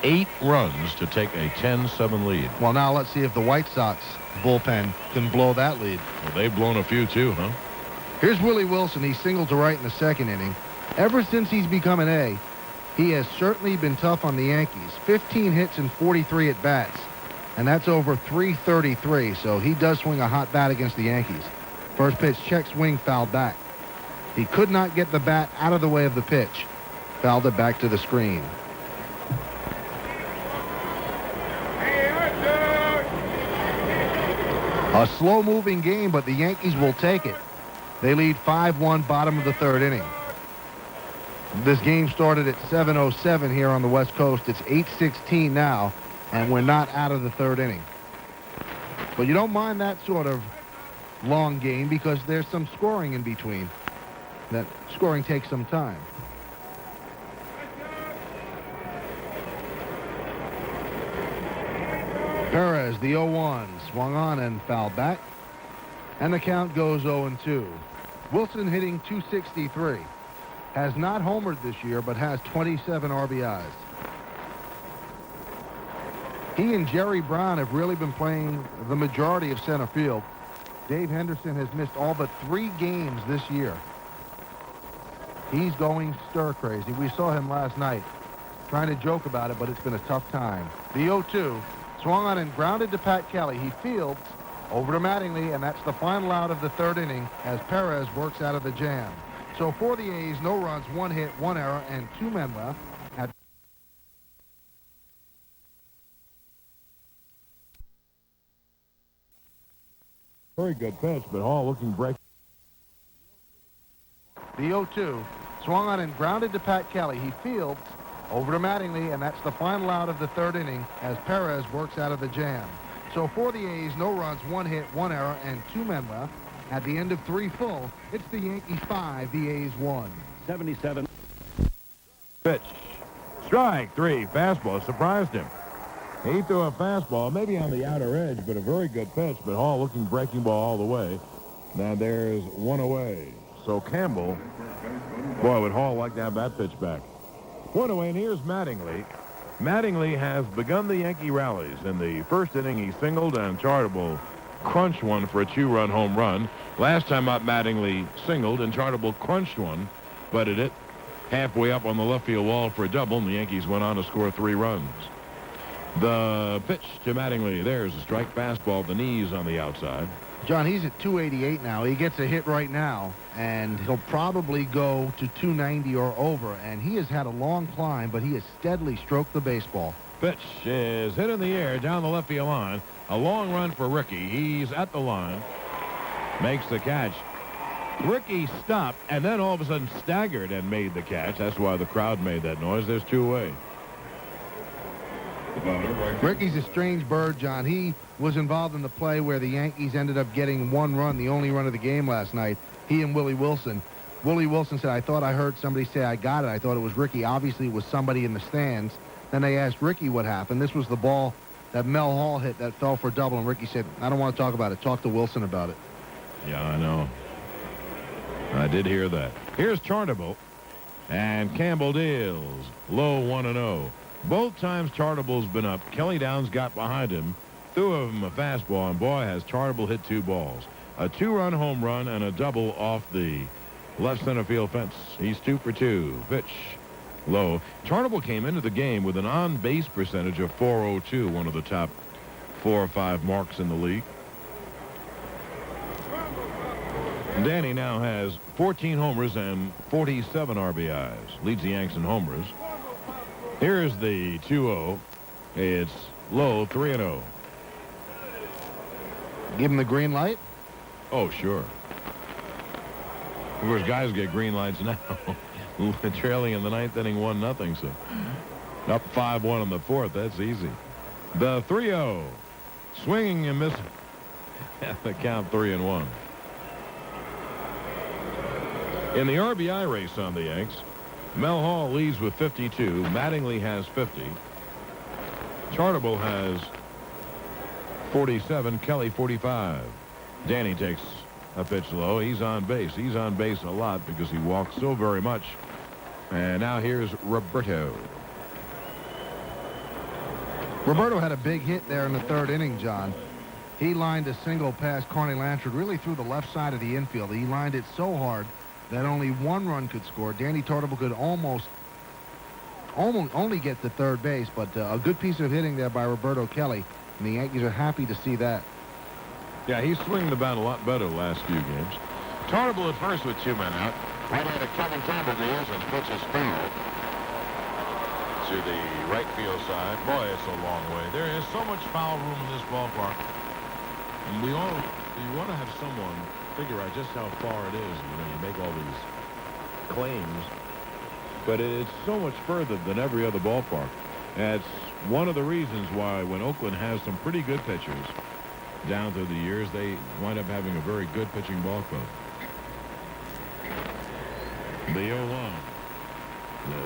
8 runs to take a 10-7 lead. Well, now let's see if the White Sox bullpen can blow that lead. Well, they've blown a few too, huh? Here's Willie Wilson. He singled to right in the 2nd inning. Ever since he's become an A, he has certainly been tough on the Yankees. 15 hits and 43 at-bats, and that's over .333, so he does swing a hot bat against the Yankees. First pitch, check swing, fouled back. He could not get the bat out of the way of the pitch. Fouled it back to the screen. A slow-moving game, but the Yankees will take it. They lead 5-1, bottom of the 3rd inning. This game started at 7:07 here on the West Coast. It's 8:16 now, and we're not out of the 3rd inning. But you don't mind that sort of long game because there's some scoring in between. That scoring takes some time. Perez, the 0-1, swung on and fouled back. And the count goes 0-2. Wilson hitting .263. Has not homered this year, but has 27 RBIs. He and Jerry Brown have really been playing the majority of center field. Dave Henderson has missed all but 3 games this year. He's going stir crazy. We saw him last night trying to joke about it, but it's been a tough time. The 0-2 swung on and grounded to Pat Kelly. He fields over to Mattingly, and that's the final out of the 3rd inning as Perez works out of the jam. So for the A's, no runs, 1 hit, 1 error, and 2 men left. Very good pitch, but Hall looking break. The 0-2 swung on and grounded to Pat Kelly. He fields over to Mattingly, and that's the final out of the 3rd inning as Perez works out of the jam. So for the A's, no runs, 1 hit, 1 error, and 2 men left. At the end of 3 full, it's the Yankees 5, the A's 1. 77. Pitch. Strike 3. Fastball surprised him. He threw a fastball, maybe on the outer edge, but a very good pitch. But Hall looking breaking ball all the way. Now there's 1 away. So Campbell, boy, would Hall like to have that pitch back. 1 away, and here's Mattingly. Mattingly has begun the Yankee rallies. In the 1st inning, he singled, and Chartable crunched one for a 2-run home run. Last time out, Mattingly singled, and Chartable crunched one, butted it halfway up on the left field wall for a double, and the Yankees went on to score 3 runs. The pitch to Mattingly. There's a strike fastball, the knees on the outside. John, he's at 288 now. He gets a hit right now, and he'll probably go to 290 or over. And he has had a long climb, but he has steadily stroked the baseball. Pitch is hit in the air down the left field line. A long run for Rickey. He's at the line. Makes the catch. Rickey stopped, and then all of a sudden staggered and made the catch. That's why the crowd made that noise. There's 2 away. Rickey's a strange bird, John. He was involved in the play where the Yankees ended up getting 1 run, the only run of the game last night. He and Willie Wilson. Willie Wilson said, I thought I heard somebody say I got it. I thought it was Rickey. Obviously, it was somebody in the stands. Then they asked Rickey what happened. This was the ball that Mel Hall hit that fell for a double, and Rickey said, I don't want to talk about it. Talk to Wilson about it. Yeah, I know. I did hear that. Here's Chartable, and Campbell deals. Low 1-0. Both times Chartable's been up, Kelly Downs got behind him, threw him a fastball, and boy, has Chartable hit 2 balls. A 2-run home run and a double off the left center field fence. He's 2 for 2. Pitch. Low. Chartable came into the game with an on-base percentage of .402, one of the top 4 or 5 marks in the league. Danny now has 14 homers and 47 RBIs. Leads the Yanks in homers. Here's the 2-0. It's low, 3-0. Give him the green light? Oh, sure. Of course, guys get green lights now. Trailing in the 9th inning, 1-0. So up 5-1 in the 4th. That's easy. The 3-0. Swinging and missing. The count 3-1. In the RBI race on the Yanks, Mel Hall leads with 52. Mattingly has 50. Tartable has 47. Kelly 45. Danny takes a pitch low. He's on base. He's on base a lot because he walks so very much. And now here's Roberto. Roberto had a big hit there in the third inning, John. He lined a single past Carney Lanchard really through the left side of the infield. He lined it so hard that only one run could score. Danny Tartable could almost only get to third base, but a good piece of hitting there by Roberto Kelly, and the Yankees are happy to see that. Yeah, he's swinging the bat a lot better the last few games. Tartable at first with 2 men out. Right-hander Kevin Campbell deals and pitches foul to the right field side. Boy, it's a long way. There is so much foul room in this ballpark. And you want to have someone figure out just how far it is. You know, you make all these claims, but it's so much further than every other ballpark. That's one of the reasons why when Oakland has some pretty good pitchers down through the years, they wind up having a very good pitching ball club. The O-line. No,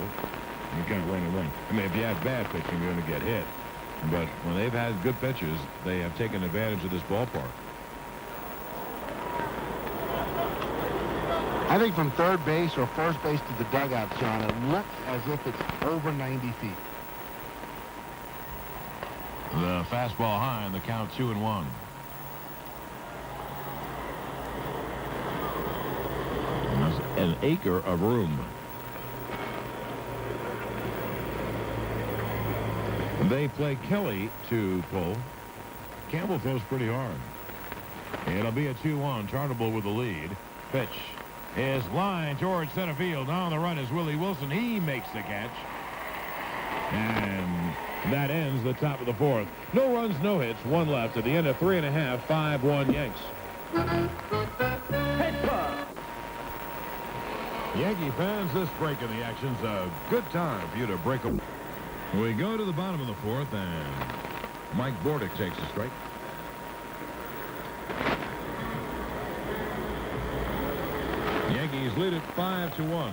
you can't run and run. I mean, if you have bad pitching, you're going to get hit. But when they've had good pitchers, they have taken advantage of this ballpark. I think from third base or first base to the dugout, John, it looks as if it's over 90 feet. The fastball high and the count 2-1. That's an acre of room. They play Kelly to pull. Campbell throws pretty hard. It'll be a 2-1. Tartable with the lead. Pitch is line towards center field. On the run is Willie Wilson. He makes the catch. And that ends the top of the fourth. No runs, no hits. One left at the end of 3 1/2. 5-1 Yanks. Yankee fans, this break in the action's a good time for you to break them. We go to the bottom of the fourth, and Mike Bordick takes a strike. Yankees lead it 5-1.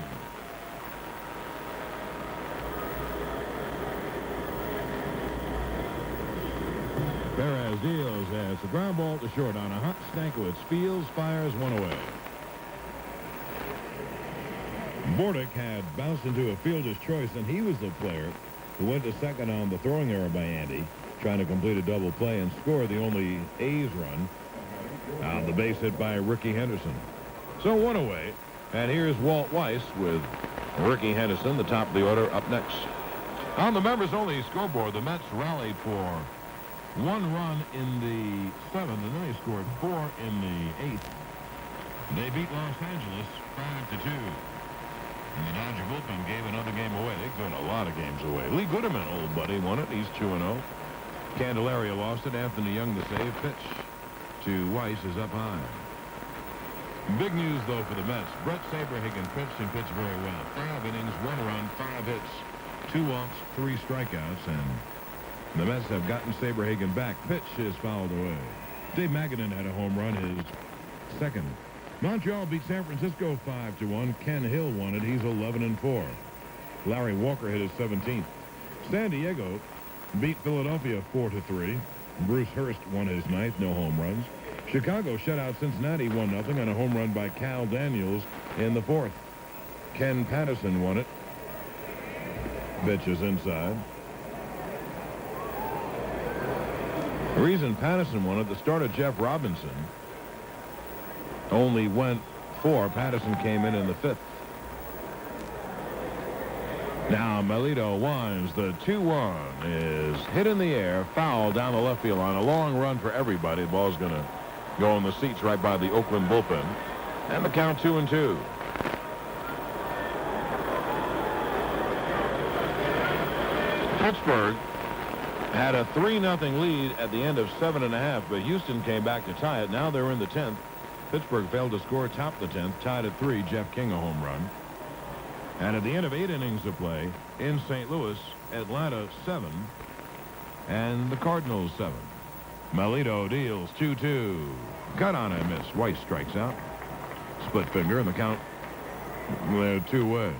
Perez deals as the ground ball to short on a hot Stankiewicz. Fields fires one away. Bordick had bounced into a fielder's choice, and he was the player who went to second on the throwing error by Andy, trying to complete a double play and score the only A's run on the base hit by Ricky Henderson. So one away, and here's Walt Weiss with Ricky Henderson, the top of the order, up next. On the members-only scoreboard, the Mets rallied for 1 run in the 7th, and then they scored 4 in the 8th. They beat Los Angeles 5-2. And the Dodger bullpen gave another game away. They've given a lot of games away. Lee Gooderman, old buddy, won it. He's 2-0. Candelaria lost it. Anthony Young the save. Pitch to Weiss is up high. Big news, though, for the Mets. Brett Saberhagen pitched and pitched very well. 5 innings, 1 run, 5 hits, 2 walks, 3 strikeouts, and the Mets have gotten Saberhagen back. Pitch is fouled away. Dave Magadan had a home run, his second. Montreal beat San Francisco 5-1. Ken Hill won it. He's 11-4. Larry Walker hit his 17th. San Diego beat Philadelphia 4-3. Bruce Hurst won his 9th. No home runs. Chicago shut out Cincinnati 1-0 on a home run by Cal Daniels in the 4th. Ken Patterson won it. Pitch is inside. The reason Patterson won it, the starter Jeff Robinson only went 4. Patterson came in the 5th. Now Melito winds. The 2-1 is hit in the air, foul down the left field line. A long run for everybody. The ball's going to go in the seats right by the Oakland bullpen. And the count 2-2. Pittsburgh had a 3-0 lead at the end of 7 1/2, but Houston came back to tie it. Now they're in the 10th. Pittsburgh failed to score, top the 10th, tied at 3. Jeff King a home run. And at the end of 8 innings of play in St. Louis, Atlanta 7 and the Cardinals 7. Melito deals 2-2. Cut on a miss. Weiss strikes out. Split finger, and the count 2-way.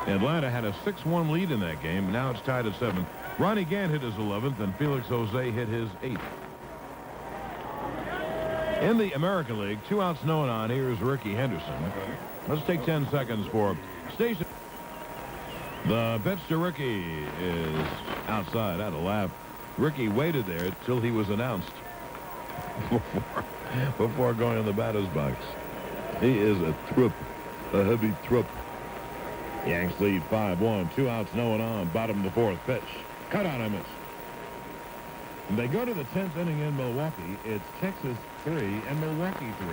Atlanta had a 6-1 lead in that game. Now it's tied at 7. Ronnie Gant hit his 11th, and Felix Jose hit his 8th. In the American League, 2 outs, no one on. Here's Ricky Henderson. Let's take 10 seconds for station. The pitch to Ricky is outside. I had a laugh. Ricky waited there till he was announced before going in the batter's box. He is a heavy thrup. Yanks lead 5-1. 2 outs, no one on. Bottom of the 4th pitch. Cut on a miss. They go to the 10th inning in Milwaukee. It's Texas 3 and Milwaukee 3.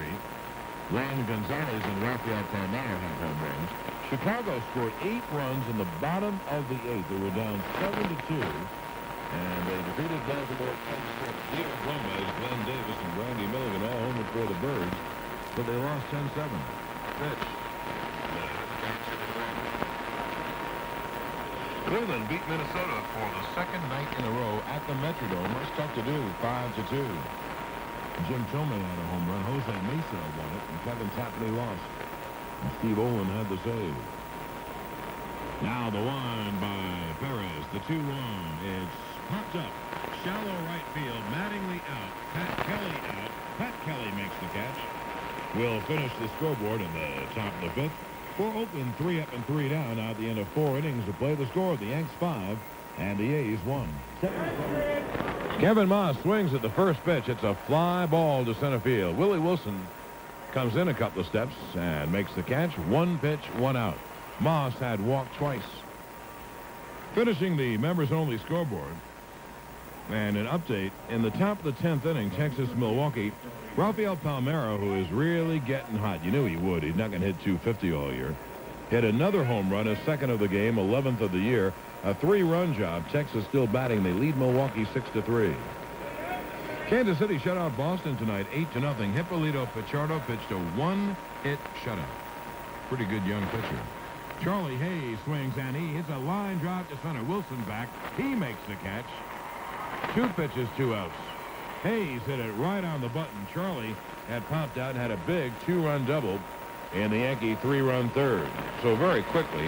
Juan Gonzalez and Rafael Palmeiro have home runs. Chicago scored 8 runs in the bottom of the 8th. They were down 7-2. And they defeated Baltimore 10-6. Diaz Gomez, Glenn Davis, and Randy Milligan all home before the Birds. But they lost 10-7. Pitch. Cleveland beat Minnesota for the second night in a row at the Metrodome. That's tough to do, 5-2. Jim Tomei had a home run. Jose Mesa won it, and Kevin Tapney lost. And Steve Olin had the save. Now the 1 by Perez. The 2-1. It's popped up. Shallow right field. Mattingly out. Pat Kelly out. Pat Kelly makes the catch. We'll finish the scoreboard in the top of the 5th. For Oakland, 3 up and 3 down at the end of 4 innings to play. The score, the Yanks 5 and the A's 1. Kevin Moss swings at the first pitch. It's a fly ball to center field. Willie Wilson comes in a couple of steps and makes the catch. 1 pitch, 1 out. Moss had walked twice. Finishing the members-only scoreboard. And an update, in the top of the 10th inning, Texas-Milwaukee, Rafael Palmeiro, who is really getting hot. You knew he would. He's not going to hit 250 all year. Hit another home run, his 2nd of the game, 11th of the year. A 3-run job. Texas still batting. They lead Milwaukee 6-3. Kansas City shut out Boston tonight, 8-0. Hippolito Pichardo pitched a 1-hit shutout. Pretty good young pitcher. Charlie Hayes swings, and he hits a line drive to center. Wilson back. He makes the catch. 2 pitches, 2 outs. Hayes hit it right on the button. Charlie had popped out and had a big 2-run double in the Yankee 3-run 3rd. So very quickly,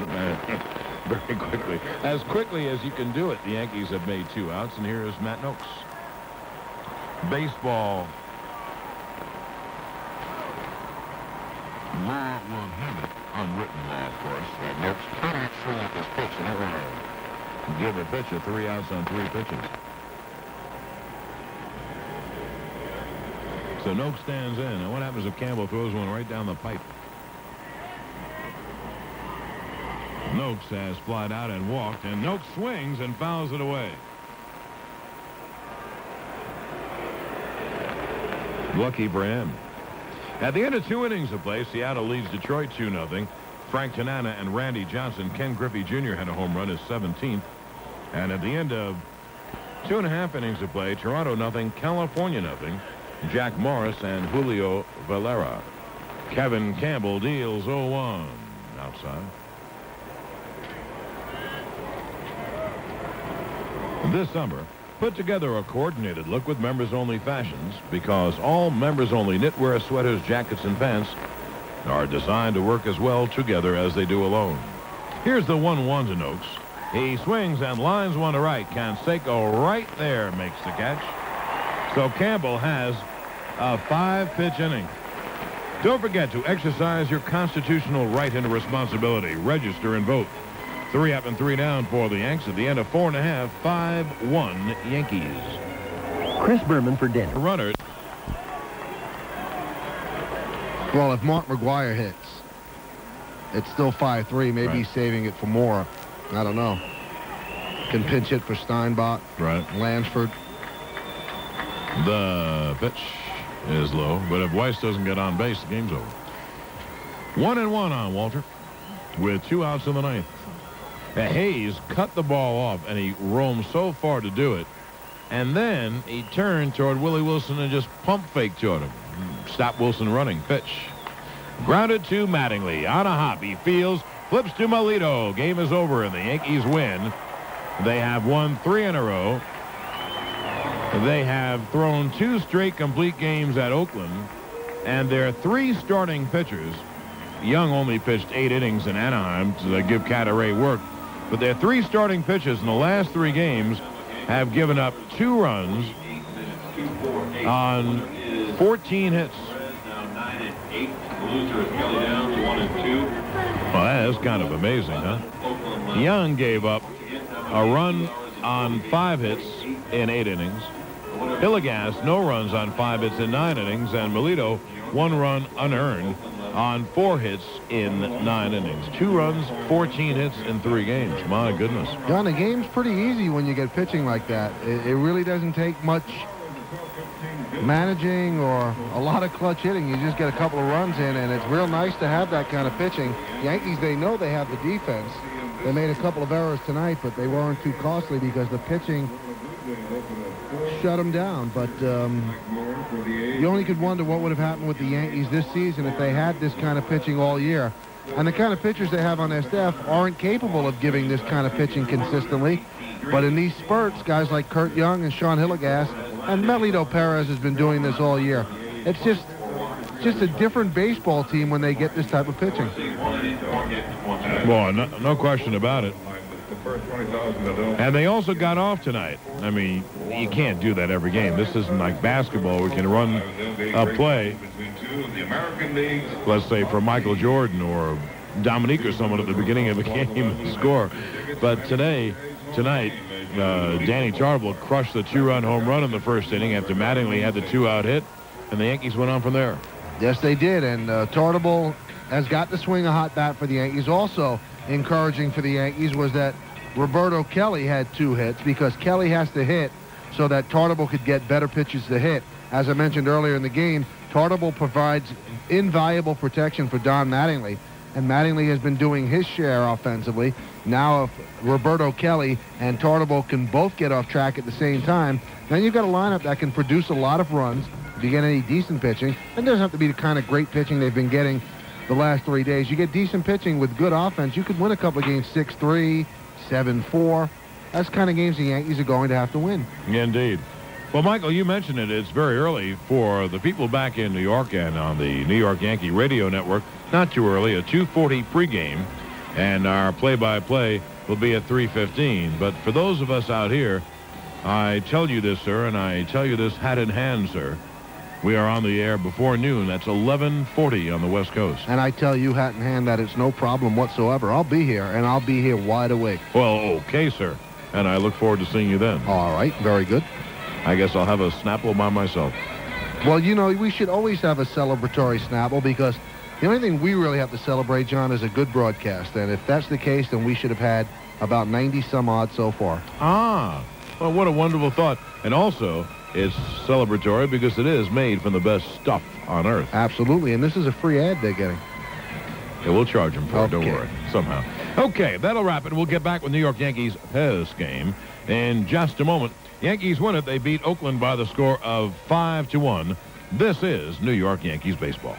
as quickly as you can do it, the Yankees have made 2 outs, and here is Matt Noakes. Baseball law will have it, unwritten law, of course, that Noakes cannot throw out this pitch and ever give a pitcher 3 outs on 3 pitches. So Noakes stands in. And what happens if Campbell throws one right down the pipe? Noakes has flied out and walked, and Noakes swings and fouls it away. Lucky for him. At the end of 2 innings of play, Seattle leads Detroit 2-0. Frank Tanana and Randy Johnson. Ken Griffey Jr. had a home run, his 17th. And at the end of 2.5 innings of play, Toronto 0, California 0. Jack Morris and Julio Valera. Kevin Campbell deals 0-1 outside. This summer, put together a coordinated look with members-only fashions, because all members-only knitwear, sweaters, jackets, and pants are designed to work as well together as they do alone. Here's the 1-1 to Noakes. He swings and lines one to right. Canseco right there makes the catch. So Campbell has a 5-pitch inning. Don't forget to exercise your constitutional right and responsibility. Register and vote. 3 up and 3 down for the Yanks at the end of 4.5. 5-1 Yankees. Chris Berman for dinner. Runners. Well, if Mark McGuire hits, it's still 5-3. Maybe Right. he's saving it for more. I don't know. Can pinch hit for Steinbach. Right. Lansford. The pitch is low, but if Weiss doesn't get on base, the game's over. 1-1 on Walter with 2 outs in the 9th. Hayes cut the ball off, and he roamed so far to do it. And then he turned toward Willie Wilson and just pump faked toward him. Stop Wilson running. Pitch. Grounded to Mattingly. On a hop. He fields. Flips to Melito. Game is over, and the Yankees win. They have won 3 in a row. They have thrown 2 straight complete games at Oakland, and their 3 starting pitchers. Young only pitched 8 innings in Anaheim to give Cadaret work. but their 3 starting pitchers in the last 3 games have given up 2 runs on 14 hits. Well, that's kind of amazing, huh? Young gave up a run on 5 hits in 8 innings. Hilligas, no runs on 5 hits in 9 innings. And Melito, 1 run unearned on 4 hits in 9 innings. 2 runs, 14 hits in 3 games. My goodness. John, the game's pretty easy when you get pitching like that. It really doesn't take much managing or a lot of clutch hitting. You just get a couple of runs in, and it's real nice to have that kind of pitching. Yankees, they know they have the defense. They made a couple of errors tonight, but they weren't too costly because the pitching shut them down. But you only could wonder what would have happened with the Yankees this season if they had this kind of pitching all year. And the kind of pitchers they have on their staff aren't capable of giving this kind of pitching consistently. But in these spurts, guys like Kurt Young and Sean Hilligas and Melito Perez has been doing this all year. It's just a different baseball team when they get this type of pitching. Well, no question about it. And they also got off tonight. I mean, you can't do that every game. This isn't like basketball. We can run a play, let's say, for Michael Jordan or Dominique or someone at the beginning of the game and score. But tonight, Danny Tarble crushed the 2-run home run in the first inning after Mattingly had the 2-out hit, and the Yankees went on from there. Yes, they did, and Tarble has got to swing a hot bat for the Yankees. Also encouraging for the Yankees was that Roberto Kelly had 2 hits because Kelly has to hit so that Tarble could get better pitches to hit. As I mentioned earlier in the game, Tarble provides invaluable protection for Don Mattingly, and Mattingly has been doing his share offensively. Now if Roberto Kelly and Tarble can both get off track at the same time, then you've got a lineup that can produce a lot of runs if you get any decent pitching. It doesn't have to be the kind of great pitching they've been getting the last 3 days. You get decent pitching with good offense, you could win a couple of games 6-3, 7-4. That's the kind of games the Yankees are going to have to win. Indeed. Well, Michael, you mentioned it. It's very early for the people back in New York and on the New York Yankee Radio Network. Not too early, a 2:40 pregame, and our play-by-play will be at 3:15. But for those of us out here, I tell you this, sir, and I tell you this hat in hand, sir. We are on the air before noon. That's 11:40 on the West Coast. And I tell you, hat in hand, that it's no problem whatsoever. I'll be here, and I'll be here wide awake. Well, okay, sir. And I look forward to seeing you then. All right, very good. I guess I'll have a Snapple by myself. Well, you know, we should always have a celebratory Snapple because the only thing we really have to celebrate, John, is a good broadcast. And if that's the case, then we should have had about 90-some-odd so far. Ah, well, what a wonderful thought. And also, it's celebratory because it is made from the best stuff on earth. Absolutely, and this is a free ad they're getting. Yeah, we'll charge them for it, don't Okay. worry, somehow. Okay, that'll wrap it. We'll get back with New York Yankees post game in just a moment. Yankees win it. They beat Oakland by the score of 5-1. This is New York Yankees baseball.